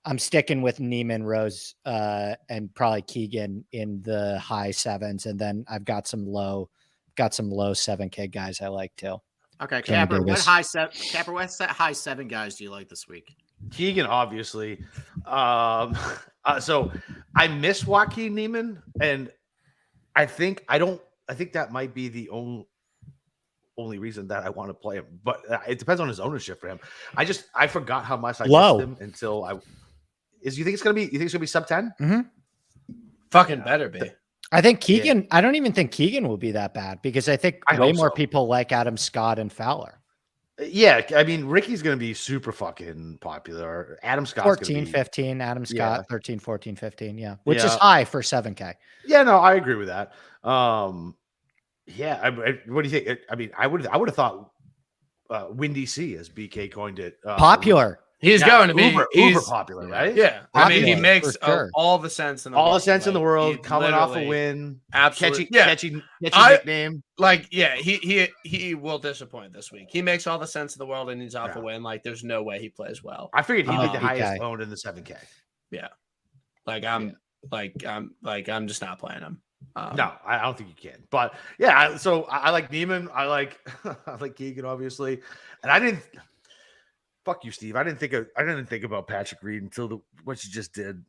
S2: I'm sticking with Neiman, Rose, and probably Keegan in the high sevens. And then I've got some low 7K guys I like too.
S4: Okay. Capper, what high seven guys do you like this week?
S1: Keegan, obviously. So I miss Joaquin Neiman, and I think that might be the only reason that I want to play him. But it depends on his ownership for him. I forgot how much I missed him until I. You think it's gonna be sub 10?
S2: Mm-hmm.
S3: Fucking better be.
S2: I think Keegan. Yeah. I don't even think Keegan will be that bad because I think way more people like Adam Scott and Fowler.
S1: Yeah, I mean, Ricky's going to be super fucking popular. Adam Scott's
S2: 14, 15. Adam Scott, 13, 14, 15. Yeah, which is high for 7K.
S1: Yeah, no, I agree with that. Yeah, what do you think? I mean, I would have thought Windy C, as BK coined it,
S2: popular.
S3: He's going to be
S1: uber popular, right?
S3: Yeah, I mean, he makes all the sense in the
S1: world. In the world, coming off a win,
S3: absolutely
S1: catchy nickname.
S3: Like, yeah, he will disappoint this week. He makes all the sense in the world, and he's off a win. Like, there's no way he plays well.
S1: I figured he'd be the highest owned in the 7K.
S3: Yeah, I'm just not playing him.
S1: No, I don't think you can. But yeah, so I like Neiman. I like Keegan, obviously, and I didn't. Fuck you, Steve. I didn't think about Patrick Reed until what you just did,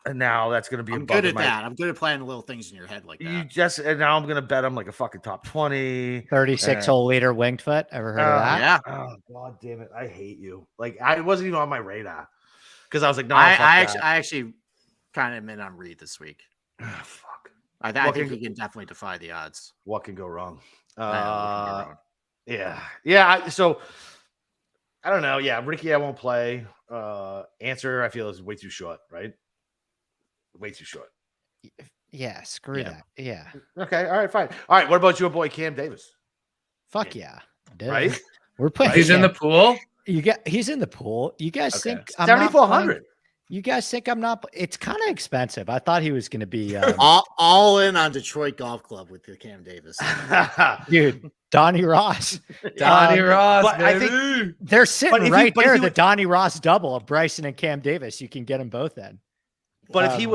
S1: and now that's going to be.
S4: I'm good at that. I'm good at playing the little things in your head like that.
S1: And now I'm going to bet him like a fucking top 20,
S2: 36 hole leader winged foot. Ever heard of that?
S4: Yeah.
S1: Oh god damn it! I hate you. Like I wasn't even on my radar because I was like, no.
S4: I actually kind of meant on Reed this week.
S1: Fuck.
S4: I think he can definitely defy the odds.
S1: What can go wrong?
S4: Yeah.
S1: So. I don't know. Yeah, Ricky, I won't play. Answer, I feel is way too short, right? Way too short.
S2: Yeah, screw that. Yeah.
S1: Okay. All right, fine. All right. What about your boy Cam Davis?
S2: Fuck yeah. Dude.
S1: Right?
S2: We're playing.
S3: He's in the pool.
S2: He's in the pool. You guys think
S1: 7,400?
S2: You guys think I'm not? It's kind of expensive. I thought he was going to be
S4: all in on Detroit Golf Club with the Cam Davis,
S2: dude. Donnie Ross.
S3: Ross,
S1: baby. I think
S2: they're sitting right there. The Donnie Ross double of Bryson and Cam Davis. You can get them both in.
S1: But if he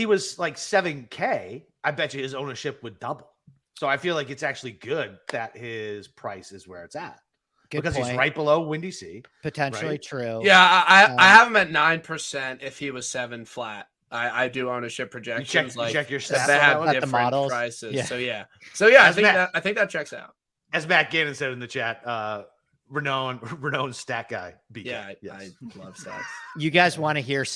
S1: was like 7K, I bet you his ownership would double. So I feel like it's actually good that his price is where it's at.
S2: Good
S1: because
S2: point.
S1: He's right below Windy C.
S2: Potentially
S1: right?
S2: true.
S3: Yeah, I have him at 9% if he was 7 flat. I do ownership projections.
S1: You check your stats.
S3: They have different prices. Yeah. So yeah, I think that checks out.
S1: As Matt Gannon said in the chat, renowned stat guy. BK.
S3: Yeah, I love stats.
S2: You guys want to hear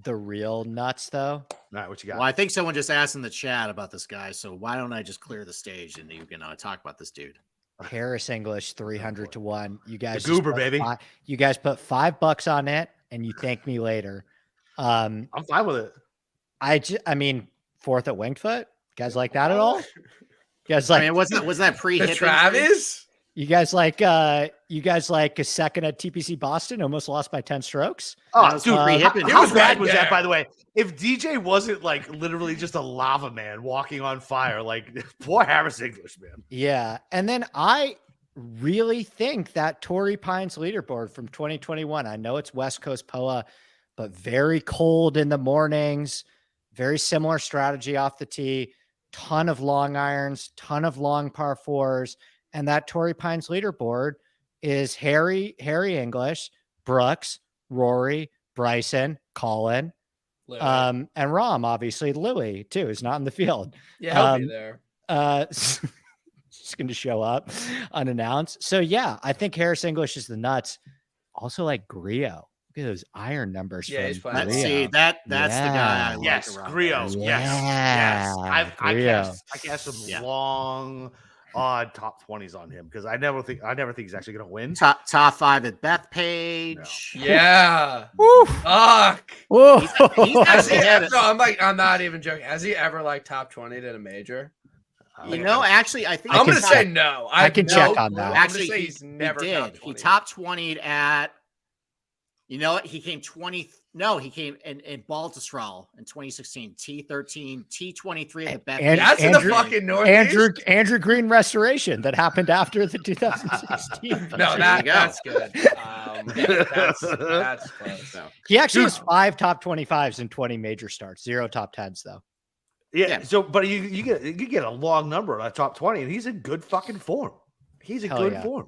S2: the real nuts though?
S1: All right, what you got?
S4: Well, I think someone just asked in the chat about this guy, so why don't I just clear the stage and you can talk about this dude?
S2: Harris English 300 to 1. You guys,
S1: the goober baby.
S2: You guys put $5 on it, and you thank me later.
S1: I'm fine with it.
S2: I mean, fourth at winged foot. You guys like that at all? You guys like?
S4: I mean, was that pre-hit?
S3: Travis?
S2: You guys like a second at TPC Boston, almost lost by 10 strokes.
S1: Oh, dude, how bad was
S3: that,
S1: by the way? If DJ wasn't like literally just a lava man walking on fire, like poor Harris English, man.
S2: Yeah, and then I really think that Torrey Pines leaderboard from 2021. I know it's West Coast POA, but very cold in the mornings. Very similar strategy off the tee. Ton of long irons, ton of long par fours. And that Torrey Pines leaderboard is Harry English, Brooks, Rory, Bryson, Collin, and Rahm, obviously. Louis, too, is not in the field.
S3: Yeah, he'll be there.
S2: Just going to show up unannounced. So, yeah, I think Harris English is the nuts. Also, like Griot. Look at those iron numbers.
S3: Yeah, he's playing.
S4: Let's see. That's the guy I like.
S1: Yes, Griot. Yes. I cast some long, odd top 20s on him because I never think he's actually going to win.
S4: Top 5 at Bethpage.
S3: No. Yeah.
S2: Woo.
S3: Fuck.
S2: Whoa.
S3: I'm not even joking. Has he ever like top 20'd in a major?
S4: Actually, I think
S3: I'm going to say no.
S2: I can check on that.
S4: Actually,
S3: he's never
S4: he did. He top 20'd at. You know what? He came 20. No, he came in Baltusrol in 2016. T13, T23 at the best.
S3: That's in the fucking Northeast.
S2: Andrew Green restoration that happened after the 2016.
S3: No, that's good. That's close. So.
S2: He actually has 5 top 25s and 20 major starts. 0 top 10s though.
S1: Yeah. So, but you get a long number on a top 20, and he's in good fucking form. He's in good form.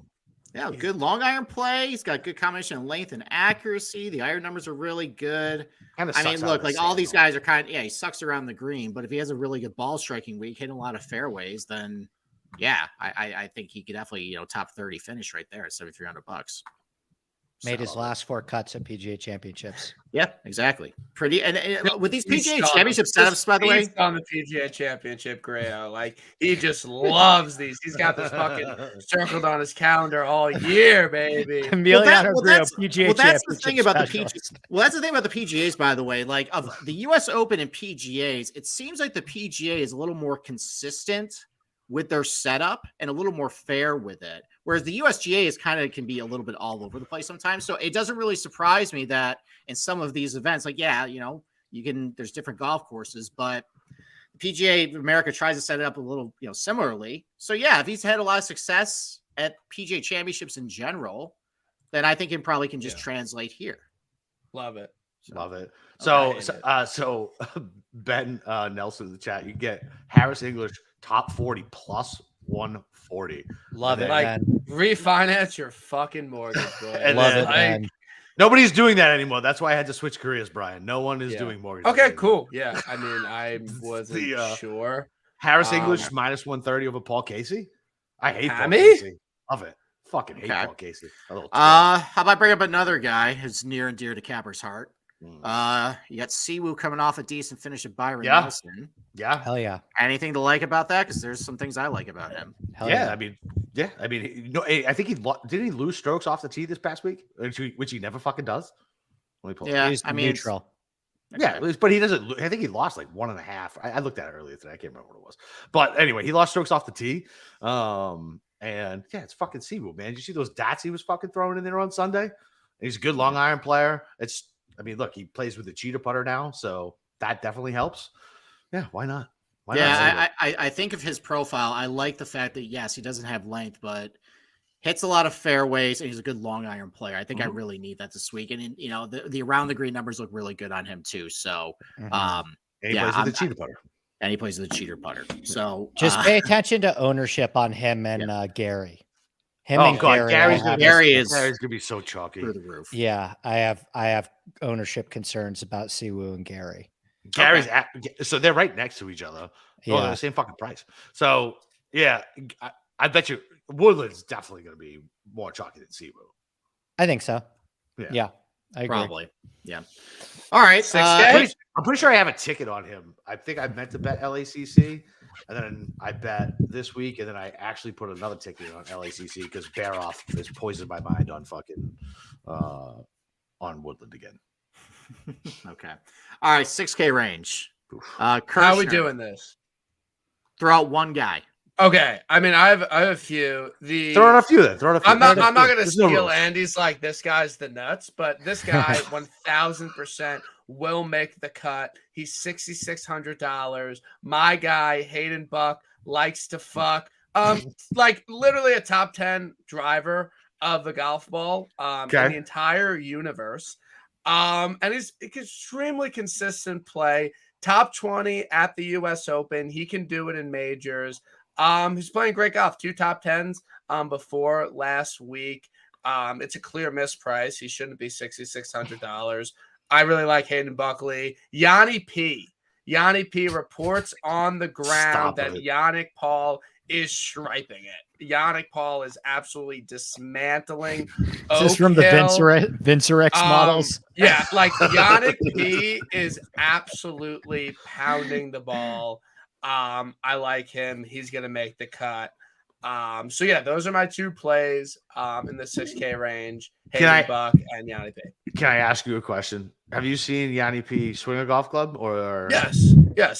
S4: Yeah, good long iron play. He's got good combination of length and accuracy. The iron numbers are really good. I mean, look, like all these guys are he sucks around the green, but if he has a really good ball striking week, hitting a lot of fairways, then yeah, I think he could definitely, top 30 finish right there at $7,300.
S2: Made his last 4 cuts at PGA Championships.
S4: Yeah, exactly. Pretty. And with these PGA Championship setups, by the way,
S3: on the PGA Championship, Grayo, like he just loves these. He's got this fucking circled on his calendar all year, baby.
S4: That's the thing about the PGA. Well, that's the thing about the PGAs, by the way. Like of the U.S. Open and PGAs, it seems like the PGA is a little more consistent with their setup and a little more fair with it. Whereas the USGA is can be a little bit all over the place sometimes. So it doesn't really surprise me that in some of these events, like, there's different golf courses, but the PGA of America tries to set it up a little, similarly. So yeah, if he's had a lot of success at PGA Championships in general, then I think it probably can just translate here.
S3: Love it.
S1: Love it. So Ben Nelson in the chat, you get Harris English top 40 plus 140.
S2: Love it.
S3: Like, refinance your fucking mortgage, boy.
S2: Love it, man.
S1: Nobody's doing that anymore. That's why I had to switch careers, Brian. No one is doing mortgage.
S3: Okay,
S1: anymore.
S3: cool. Yeah. I mean, I wasn't sure.
S1: Harris English minus 130 over Paul Casey. I hate Paul
S3: Hammy?
S1: Casey. Love it. Fucking hate Paul Casey.
S4: How about I bring up another guy who's near and dear to Capper's heart? You got Siwoo coming off a decent finish at Byron Nelson.
S1: Yeah.
S2: Hell yeah.
S4: Anything to like about that? Because there's some things I like about him.
S2: Hell yeah.
S1: I mean, I think didn't he lose strokes off the tee this past week, which he never fucking does.
S2: He's neutral.
S1: Yeah, but he doesn't. I think he lost like 1.5. I looked at it earlier today. I can't remember what it was. But anyway, he lost strokes off the tee. And yeah, it's fucking Siwoo, man. Did you see those dots he was fucking throwing in there on Sunday? He's a good long iron player. Look, he plays with the cheater putter now, so that definitely helps. Yeah, why not?
S4: I think of his profile. I like the fact that, yes, he doesn't have length, but hits a lot of fairways, and he's a good long iron player. I think I really need that this week. And, the around the green numbers look really good on him, too. So,
S1: and he plays with the cheater putter.
S4: And he plays with the cheater putter. So,
S2: just pay attention to ownership on him and Gary.
S1: Gary. Gary's going to be so chalky
S4: through the roof.
S2: Yeah, I have ownership concerns about Siwoo and Gary.
S1: Gary's so they're right next to each other. Yeah, they're the same fucking price. So yeah, I bet you Woodland's definitely going to be more chalky than Siwoo.
S2: I think so. Yeah, I agree.
S4: Probably. Yeah. All right.
S1: I'm pretty sure I have a ticket on him. I think I meant to bet LACC, and then I bet this week, and then I actually put another ticket on LACC because Bear Off has poisoned my mind on fucking on Woodland again.
S4: Okay. All right. 6K range.
S3: How are we doing this?
S4: Throw out one guy.
S3: Okay. I mean, I have a few.
S1: Throw out a few then.
S3: I'm not going to steal Andy's like this guy's the nuts, but this guy 1000% will make the cut. He's $6,600. My guy Hayden Buck likes to fuck. Like literally a top 10 driver of the golf ball in the entire universe. And he's extremely consistent play. Top 20 at the U.S. Open. He can do it in majors. He's playing great golf. 2 top 10s before last week. It's a clear misprice. He shouldn't be $6,600. I really like Hayden Buckley. Yanni P. reports on the ground that Yannick Paul is striping it. Yannick Paul is absolutely dismantling.
S2: Is this from the Vincerex models?
S3: Yeah, like Yannick P is absolutely pounding the ball. I like him. He's gonna make the cut. So yeah, those are my 2 plays in the 6K range. Hayden Buck and Yanni P.
S1: Can I ask you a question? Have you seen Yanni P swing a golf club or?
S3: Yes.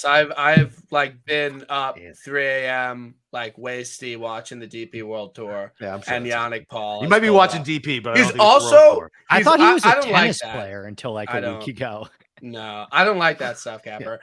S3: I've like been up 3 a.m. like wasty watching the DP World Tour.
S1: Yeah, I'm sure.
S3: And Yannick Paul.
S1: You might be watching DP, but
S3: he's also.
S2: I thought he was a tennis player until like a week ago.
S3: No, I don't like that stuff, Capper.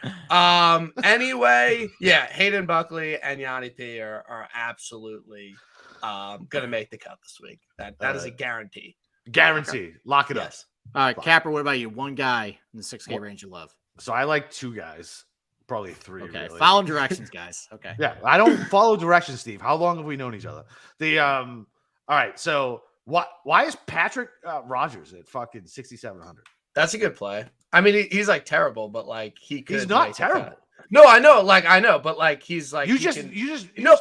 S3: Anyway, yeah, Hayden Buckley and Yanni P are absolutely gonna make the cut this week. That is a guarantee.
S1: Guarantee. Lock it up.
S4: All right, Capper, what about you? One guy in the 6K range you love.
S1: So I like 2 guys, probably 3.
S4: Okay,
S1: really.
S4: Following directions, guys. Okay.
S1: Yeah, I don't follow directions, Steve. How long have we known each other? All right. So why is Patrick Rogers at fucking 6,700?
S3: That's a good play. I mean, he's like terrible, but like he could.
S1: He's not terrible.
S3: No, I know, but like he's like
S1: you just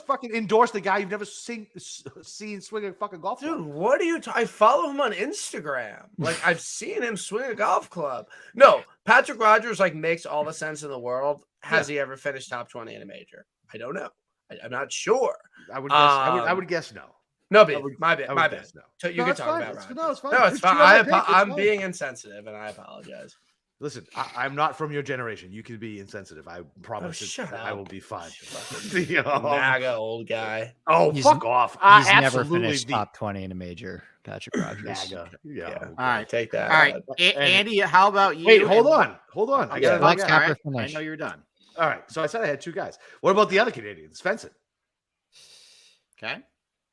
S1: fucking endorse the guy you've never seen swing a fucking golf club.
S3: Dude, what are you? I follow him on Instagram. Like I've seen him swing a golf club. No, Patrick Rogers like makes all the sense in the world. Has he ever finished top 20 in a major? I don't know. I'm not sure.
S1: I would guess. I would guess no.
S3: No, my bad.
S1: No.
S3: So you can talk about Rogers.
S1: No, it's fine.
S3: No, it's fine. I'm being insensitive, and I apologize.
S1: Listen, I'm not from your generation. You can be insensitive. I promise I will be fine.
S3: MAGA old guy.
S1: Oh, fuck off.
S2: He's never finished top 20 in a major, Patrick Rogers.
S1: MAGA. Yeah.
S3: All right, take that.
S4: All right, Andy, how about you?
S1: Wait, hold on. I got
S4: All right. I know you're done.
S1: All right, so I said I had two guys. What about the other Canadian, Svensson?
S4: Okay.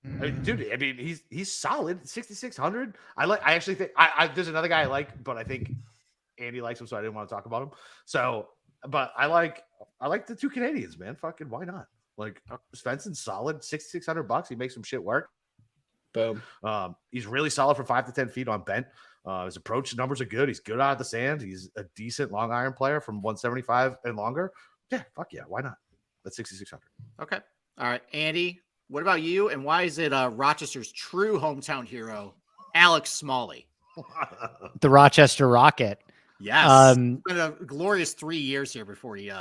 S1: I mean, he's solid, 6,600. I actually think there's another guy I like, but I think Andy likes him, so I didn't want to talk about him. So, but I like the two Canadians, man. Fucking why not? Like Svensson's solid, $6,600. He makes some shit work.
S3: Boom.
S1: He's really solid from 5 to 10 feet on bent. His approach numbers are good. He's good out of the sand. He's a decent long iron player from 175 and longer. Yeah, fuck yeah, why not? That's 6,600.
S4: Okay. All right, Andy. What about you? And why is it Rochester's true hometown hero, Alex Smalley?
S2: The Rochester Rocket.
S4: Yes. It's been a glorious 3 years here before he,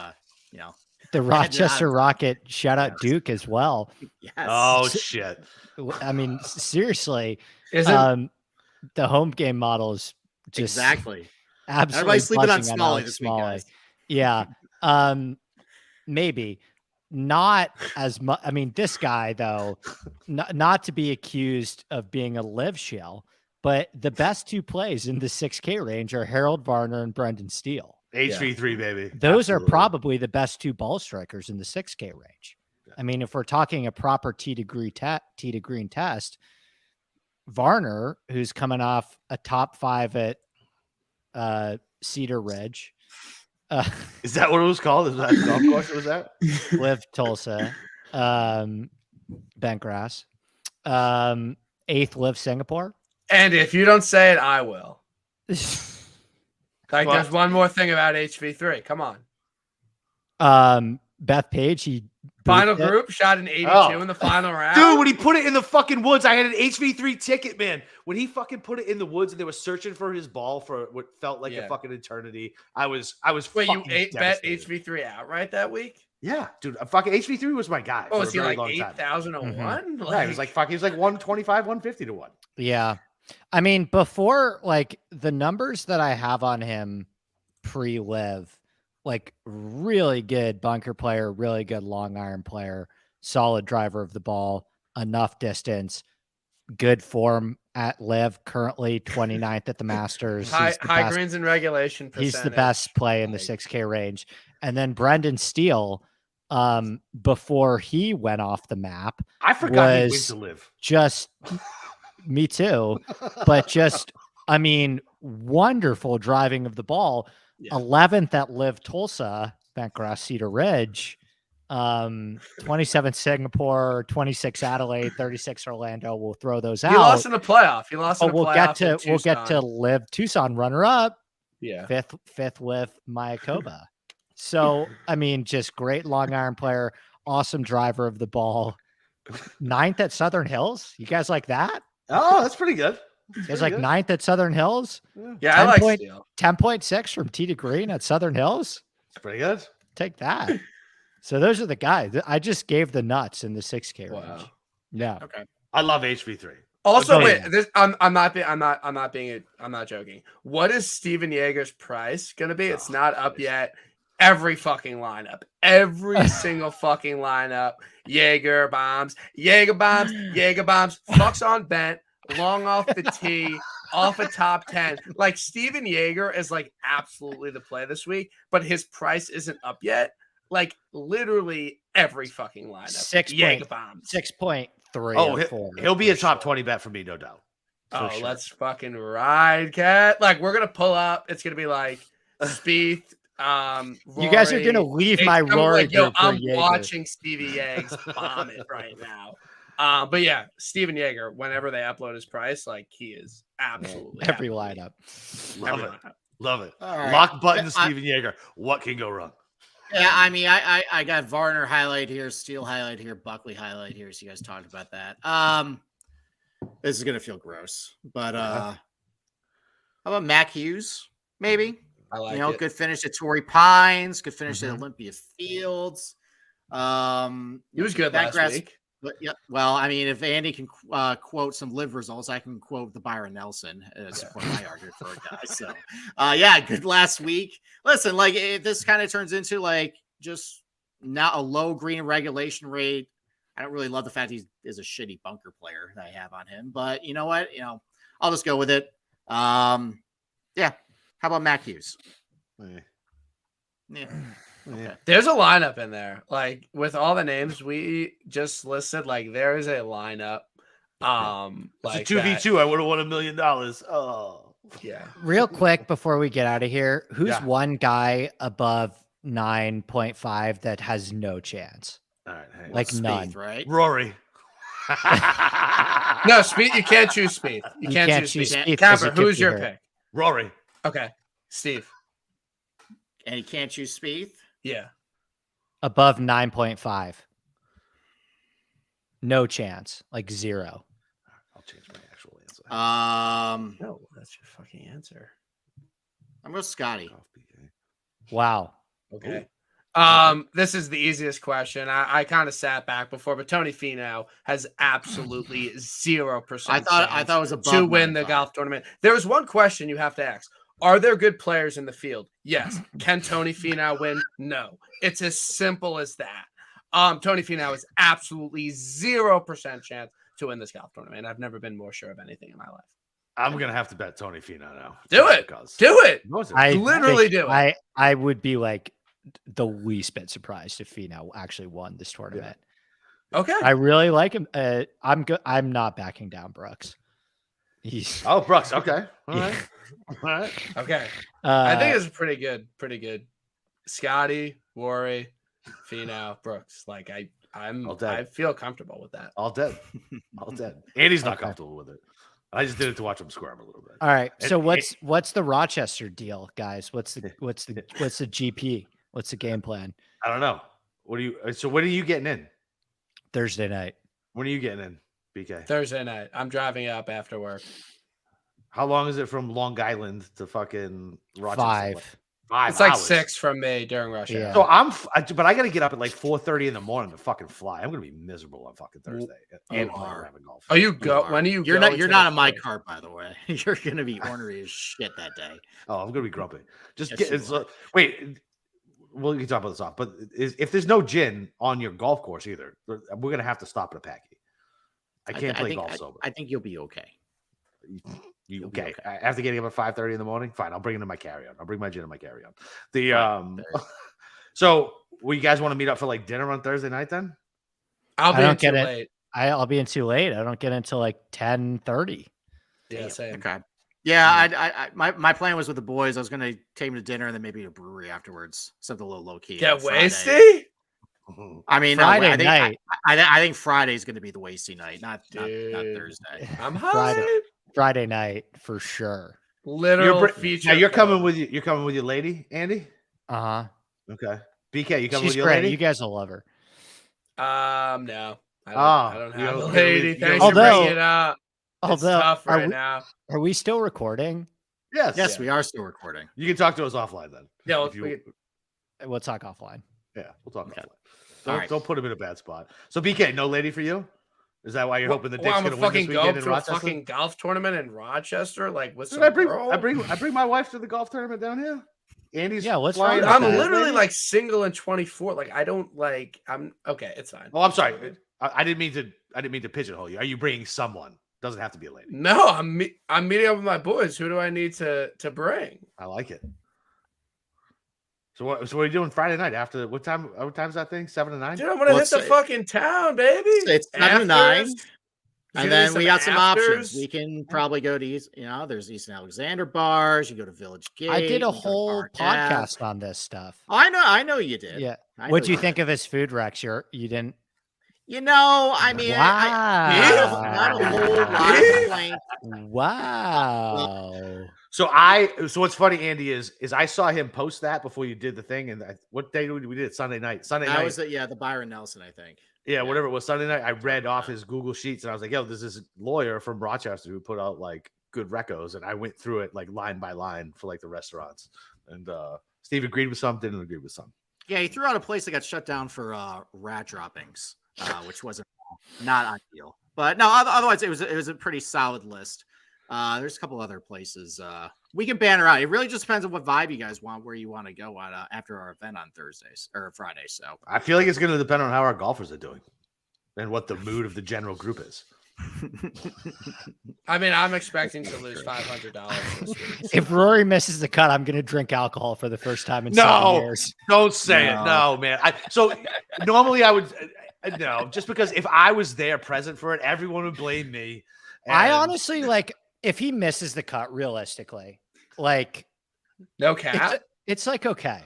S2: the Rochester Rocket. Shout out Duke as well.
S4: Yes.
S1: Oh, shit.
S2: I mean, seriously.
S3: Isn't
S2: the home game model is just
S4: exactly
S2: absolutely
S4: everybody's sleeping on
S2: buzzing
S4: Smalley this week, guys.
S2: Yeah. Maybe not as much. I mean, this guy though, not to be accused of being a live shell, but the best two plays in the 6K range are Harold Varner and Brendan Steele.
S1: HV3, baby.
S2: Those are probably the best two ball strikers in the 6K range.
S1: Yeah.
S2: I mean, if we're talking a proper tee to green test, Varner, who's coming off a top 5 at Cedar Ridge.
S1: Is that what it was called? Is that golf course? Was that
S2: Live Tulsa, Bentgrass, 8th Live Singapore.
S3: And if you don't say it, I will. Like, there's one more thing about HV3. Come on.
S2: Beth Page, he
S3: final group shot an 82 in the final round.
S1: Dude, when he put it in the fucking woods, I had an HV3 ticket, man. When he fucking put it in the woods and they were searching for his ball for what felt like a fucking eternity, I was
S3: Wait,
S1: fucking
S3: you bet HV3 outright that week?
S1: Yeah, dude. Fucking HV3 was my guy.
S3: Oh, was he like 8,001?
S1: Yeah, he was like 125, 150 to 1.
S2: Yeah. I mean, before, like, the numbers that I have on him pre-live, like, really good bunker player, really good long iron player, solid driver of the ball, enough distance, good form at live, currently 29th at the Masters.
S3: High greens and regulation percentage.
S2: He's the best play in the 6K range. And then Brendan Steele, before he went off the map,
S1: I forgot he went to live.
S2: Just me too, but just, I mean, wonderful driving of the ball. Yeah. 11th at Live Tulsa, Bentgrass Cedar Ridge, 27 Singapore, 26 Adelaide, 36 Orlando. We'll throw those out.
S3: He lost in the playoff.
S2: We'll get to Live Tucson runner up.
S3: Yeah,
S2: fifth with Mayakoba. So I mean, just great long iron player, awesome driver of the ball. 9th at Southern Hills. You guys like that?
S1: Oh, that's pretty good.
S2: It's like 9th at Southern Hills.
S3: Yeah, I like Steele.
S2: 10.6 from tee to green at Southern Hills.
S1: It's pretty good.
S2: Take that. So those are the guys. I just gave the nuts in the 6K range. Yeah.
S3: Okay.
S1: I love HV3.
S3: Also, wait. I'm not joking. What is Steven Yeager's price gonna be? It's not up yet. Every fucking lineup, every single fucking lineup. Jaeger bombs, fucks on bent, long off the tee, off a top 10. Like Steven Yeager is like absolutely the play this week, but his price isn't up yet. Like literally every fucking lineup. Jaeger bombs.
S2: 6.3.
S1: Oh, he'll be a top 20 bet for me, no doubt.
S3: Sure. Let's fucking ride, cat. Like we're gonna pull up. It's gonna be like Spieth.
S2: Rory, you guys are gonna leave my Rory.
S3: I'm watching Stevie Eggs bomb it right now. But yeah, Steven Yeager, whenever they upload his price, like he is absolutely
S2: Every
S3: happy.
S2: lineup.
S1: Love it.
S4: All right.
S1: Lock button, Steven Yeager. What can go wrong?
S4: Yeah, I mean, I got Varner highlight here, Steele highlight here, Buckley highlight here. So you guys talked about that. This is gonna feel gross, but how about Mac Hughes? Maybe.
S3: I like
S4: it.
S3: Good
S4: finish at Torrey Pines, good finish at Olympia Fields.
S3: He was good last week.
S4: But yeah, well, I mean, if Andy can quote some live results, I can quote the Byron Nelson support my argument for a guy. So, yeah, good last week. Listen, like if this kind of turns into like just not a low green regulation rate. I don't really love the fact he is a shitty bunker player that I have on him, but you know what? I'll just go with it. Yeah. How about Mac Hughes? Yeah. Okay.
S3: There's a lineup in there, like with all the names we just listed. Like there is a lineup. Like
S1: it's a 2v2. I would have won $1 million. Oh,
S3: yeah.
S2: Real quick before we get out of here, who's one guy above 9.5 that has no chance?
S1: All right,
S2: like
S4: Speed,
S2: none,
S4: right?
S1: Rory.
S3: No, Speed. You can't choose Speed. You can't choose Speed. Capper, who's your pick?
S1: Rory.
S3: Okay, Steve.
S4: And he can't choose Speed.
S3: Yeah.
S2: Above 9.5. No chance. Like zero.
S1: I'll change my actual answer.
S3: No, that's your fucking answer.
S4: I'm with Scotty.
S2: Wow.
S3: Okay. This is the easiest question. I kind of sat back before, but Tony Finau has absolutely 0%.
S4: I thought it was above
S3: to win the
S4: 9.5.
S3: golf tournament. There is one question you have to ask. Are there good players in the field? Yes. Can Tony Finau win? No. It's as simple as that. Tony Finau is absolutely 0% chance to win this golf tournament. I've never been more sure of anything in my life.
S1: I'm gonna have to bet Tony Finau now.
S3: Do it. Do it.
S1: I
S3: literally do it.
S2: I would be like the least bit surprised if Finau actually won this tournament.
S3: Yeah. Okay.
S2: I really like him. I'm not backing down Brooks.
S1: Brooks. Okay. All right. All right.
S3: Okay. I think it's pretty good. Scotty, Rory, Finau, Brooks. Like I feel comfortable with that.
S1: All dead. Andy's not comfortable with it. I just did it to watch him squirm a little bit.
S2: All right. So what's the Rochester deal, guys? What's the GP? What's the game plan?
S1: I don't know. When are you getting in?
S2: Thursday night.
S1: When are you getting in, BK?
S3: Thursday night. I'm driving up after work.
S1: How long is it from Long Island to fucking Rochester?
S2: 5.
S1: 5
S3: It's like
S1: hours.
S3: 6 from me during rush hour.
S2: Yeah.
S1: So but I got to get up at like 4:30 in the morning to fucking fly. I'm gonna be miserable on fucking Thursday. And having golf.
S3: Oh, you go? When are you?
S4: You're not on my cart, by the way. You're gonna be ornery as shit that day.
S1: Oh, I'm gonna be grumpy. Just
S4: Yes,
S1: wait. We can talk about this off, but if there's no gin on your golf course either, we're gonna have to stop at a packy. I can't play golf sober.
S4: I think you'll be okay.
S1: You okay? After getting up at 5:30 in the morning, fine. I'll bring it in my carry-on. I'll bring my gin in my carry-on. So, will you guys want to meet up for like dinner on Thursday night then?
S3: I'll be in too late.
S2: I'll be in too late. I don't get until like 10:30.
S3: Yeah, same.
S4: Okay. Yeah, my plan was with the boys. I was going to take them to dinner and then maybe a brewery afterwards. Something a little low key.
S3: Get wasty.
S4: I mean,
S2: Friday night.
S4: I think Friday is going to be the wasty night, not Thursday.
S3: I'm high.
S2: Friday night for sure.
S3: Literal feature.
S1: Now you're coming with you. You're coming with your lady, Andy. Okay. BK, you coming with your lady?
S2: You guys will love her.
S3: No. I don't have a lady. Thanks
S2: for
S3: bringing it up. It's tough right now.
S2: Are we still recording?
S1: Yes,
S4: we are still recording.
S1: You can talk to us offline then.
S3: Yeah,
S2: we'll talk offline.
S1: Yeah, we'll talk offline. Don't put him in a bad spot. So BK, no lady for you? Is that why you're hoping the Dick's going to win this weekend in Rochester?
S3: A fucking golf tournament in Rochester, like with some
S1: I bring my wife to the golf tournament down here. Andy's
S2: what's
S1: flying.
S3: I'm literally like single and 24. Like I don't like. I'm okay. It's fine.
S1: Oh, I'm sorry. I didn't mean to pigeonhole you. Are you bringing someone? Doesn't have to be a lady.
S3: No, I'm meeting up with my boys. Who do I need to bring?
S1: I like it. So what are you doing Friday night after what time? What time's that thing? 7 to 9?
S3: Dude, I'm gonna hit the fucking town, baby.
S4: It's 7 to 9. And then we got some
S3: afters.
S4: options. We can probably go to there's Easton Alexander bars. You go to Village Gate.
S2: I did a whole podcast on this stuff.
S4: I know you did.
S2: Yeah. What do you think of his food, Rex? You didn't.
S4: I mean, not a whole lot of complaints.
S2: Wow.
S1: So what's funny, Andy, is I saw him post that before you did the thing. And what day we did it? Sunday night.
S4: That was the Byron Nelson, I think.
S1: Yeah, whatever it was, Sunday night. I read off his Google Sheets and I was like, yo, there's this lawyer from Rochester who put out like good recos. And I went through it like line by line for like the restaurants. And Steve agreed with some, didn't agree with some.
S4: Yeah, he threw out a place that got shut down for rat droppings, which wasn't not ideal. But no, otherwise it was a pretty solid list. There's a couple other places we can banter out. It really just depends on what vibe you guys want, where you want to go on after our event on Thursdays or Friday. So
S1: I feel like it's going to depend on how our golfers are doing and what the mood of the general group is.
S3: I mean, I'm expecting to lose $500 this week.
S2: If Rory misses the cut, I'm going to drink alcohol for the first time in 7 years.
S1: Don't say it. No, man. So normally I would no, just because if I was there present for it, everyone would blame me.
S2: I honestly like if he misses the cut, realistically, like
S3: no cap.
S2: It's like okay,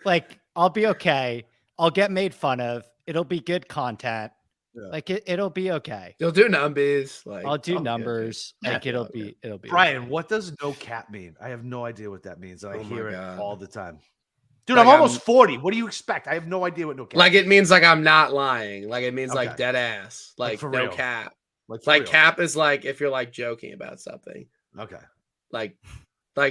S2: like I'll be okay. I'll get made fun of. It'll be good content. Yeah. Like it'll be okay.
S3: You'll do numbers. Like
S2: I'll do numbers.
S1: Okay.
S2: Like it'll be.
S1: Brian,
S2: okay.
S1: What does no cap mean? I have no idea what that means. I hear it all the time. Dude,
S3: like
S1: I'm almost 40. What do you expect? I have no idea what no cap.
S3: Like it means like I'm not lying. Like it means like dead ass. Like
S1: for
S3: no
S1: real.
S3: cap.
S1: Like
S3: cap is like if you're like joking about something.
S1: Okay.
S3: Like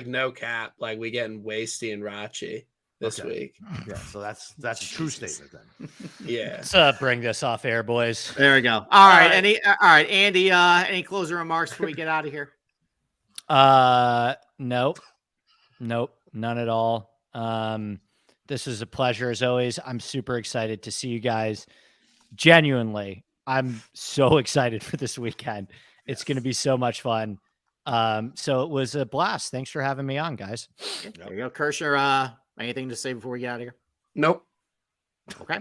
S3: no cap. Like we getting wasty and rachi this week.
S1: Yeah, so that's a true statement then.
S3: Yeah.
S2: Let's bring this off air, boys.
S4: There we go. All right. All right, Andy. Any closing remarks before we get out of here?
S2: Nope, none at all. This is a pleasure as always. I'm super excited to see you guys. Genuinely, I'm so excited for this weekend. It's going to be so much fun. So it was a blast. Thanks for having me on, guys.
S4: There you go. Kirschner, anything to say before we get out of here?
S3: Nope.
S4: Okay.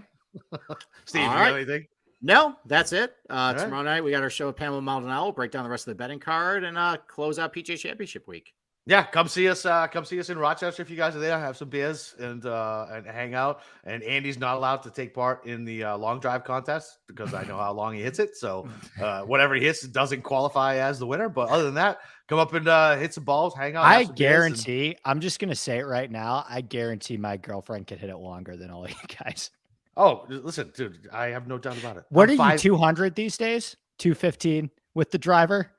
S1: Steve, you got anything?
S4: No, that's it. Tomorrow night, we got our show with Pamela Maldonado. We'll break down the rest of the betting card and close out PGA Championship week.
S1: Yeah, come see us. Come see us in Rochester if you guys are there. Have some beers and hang out. And Andy's not allowed to take part in the long drive contest because I know how long he hits it. So whatever he hits doesn't qualify as the winner. But other than that, come up and hit some balls, hang out.
S2: I guarantee. I'm just gonna say it right now. I guarantee my girlfriend could hit it longer than all you guys.
S1: Oh, listen, dude, I have no doubt about it.
S2: What are you 200 these days? 215 with the driver?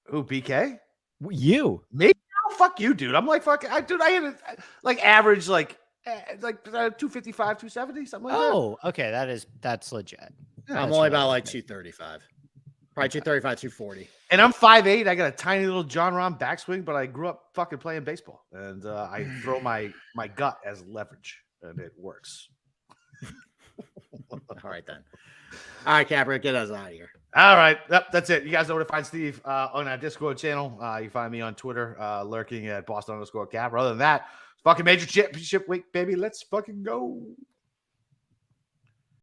S1: Who, BK?
S2: You?
S1: Me? Oh, fuck you, dude. I'm like, fuck, I hit it like average, like 255, 270, something like that.
S2: Oh, okay. That's legit.
S4: Yeah, I'm only about like 235. Probably 235, 240.
S1: And I'm 5'8". I got a tiny little John Rahm backswing, but I grew up fucking playing baseball. And I throw my gut as leverage, and it works.
S4: All right, then. All right, Capra, get us out of here.
S1: All right. Yep, that's it. You guys know where to find Steve on our Discord channel. You can find me on Twitter, lurking at Boston_Capra. Other than that, fucking major championship week, baby. Let's fucking go.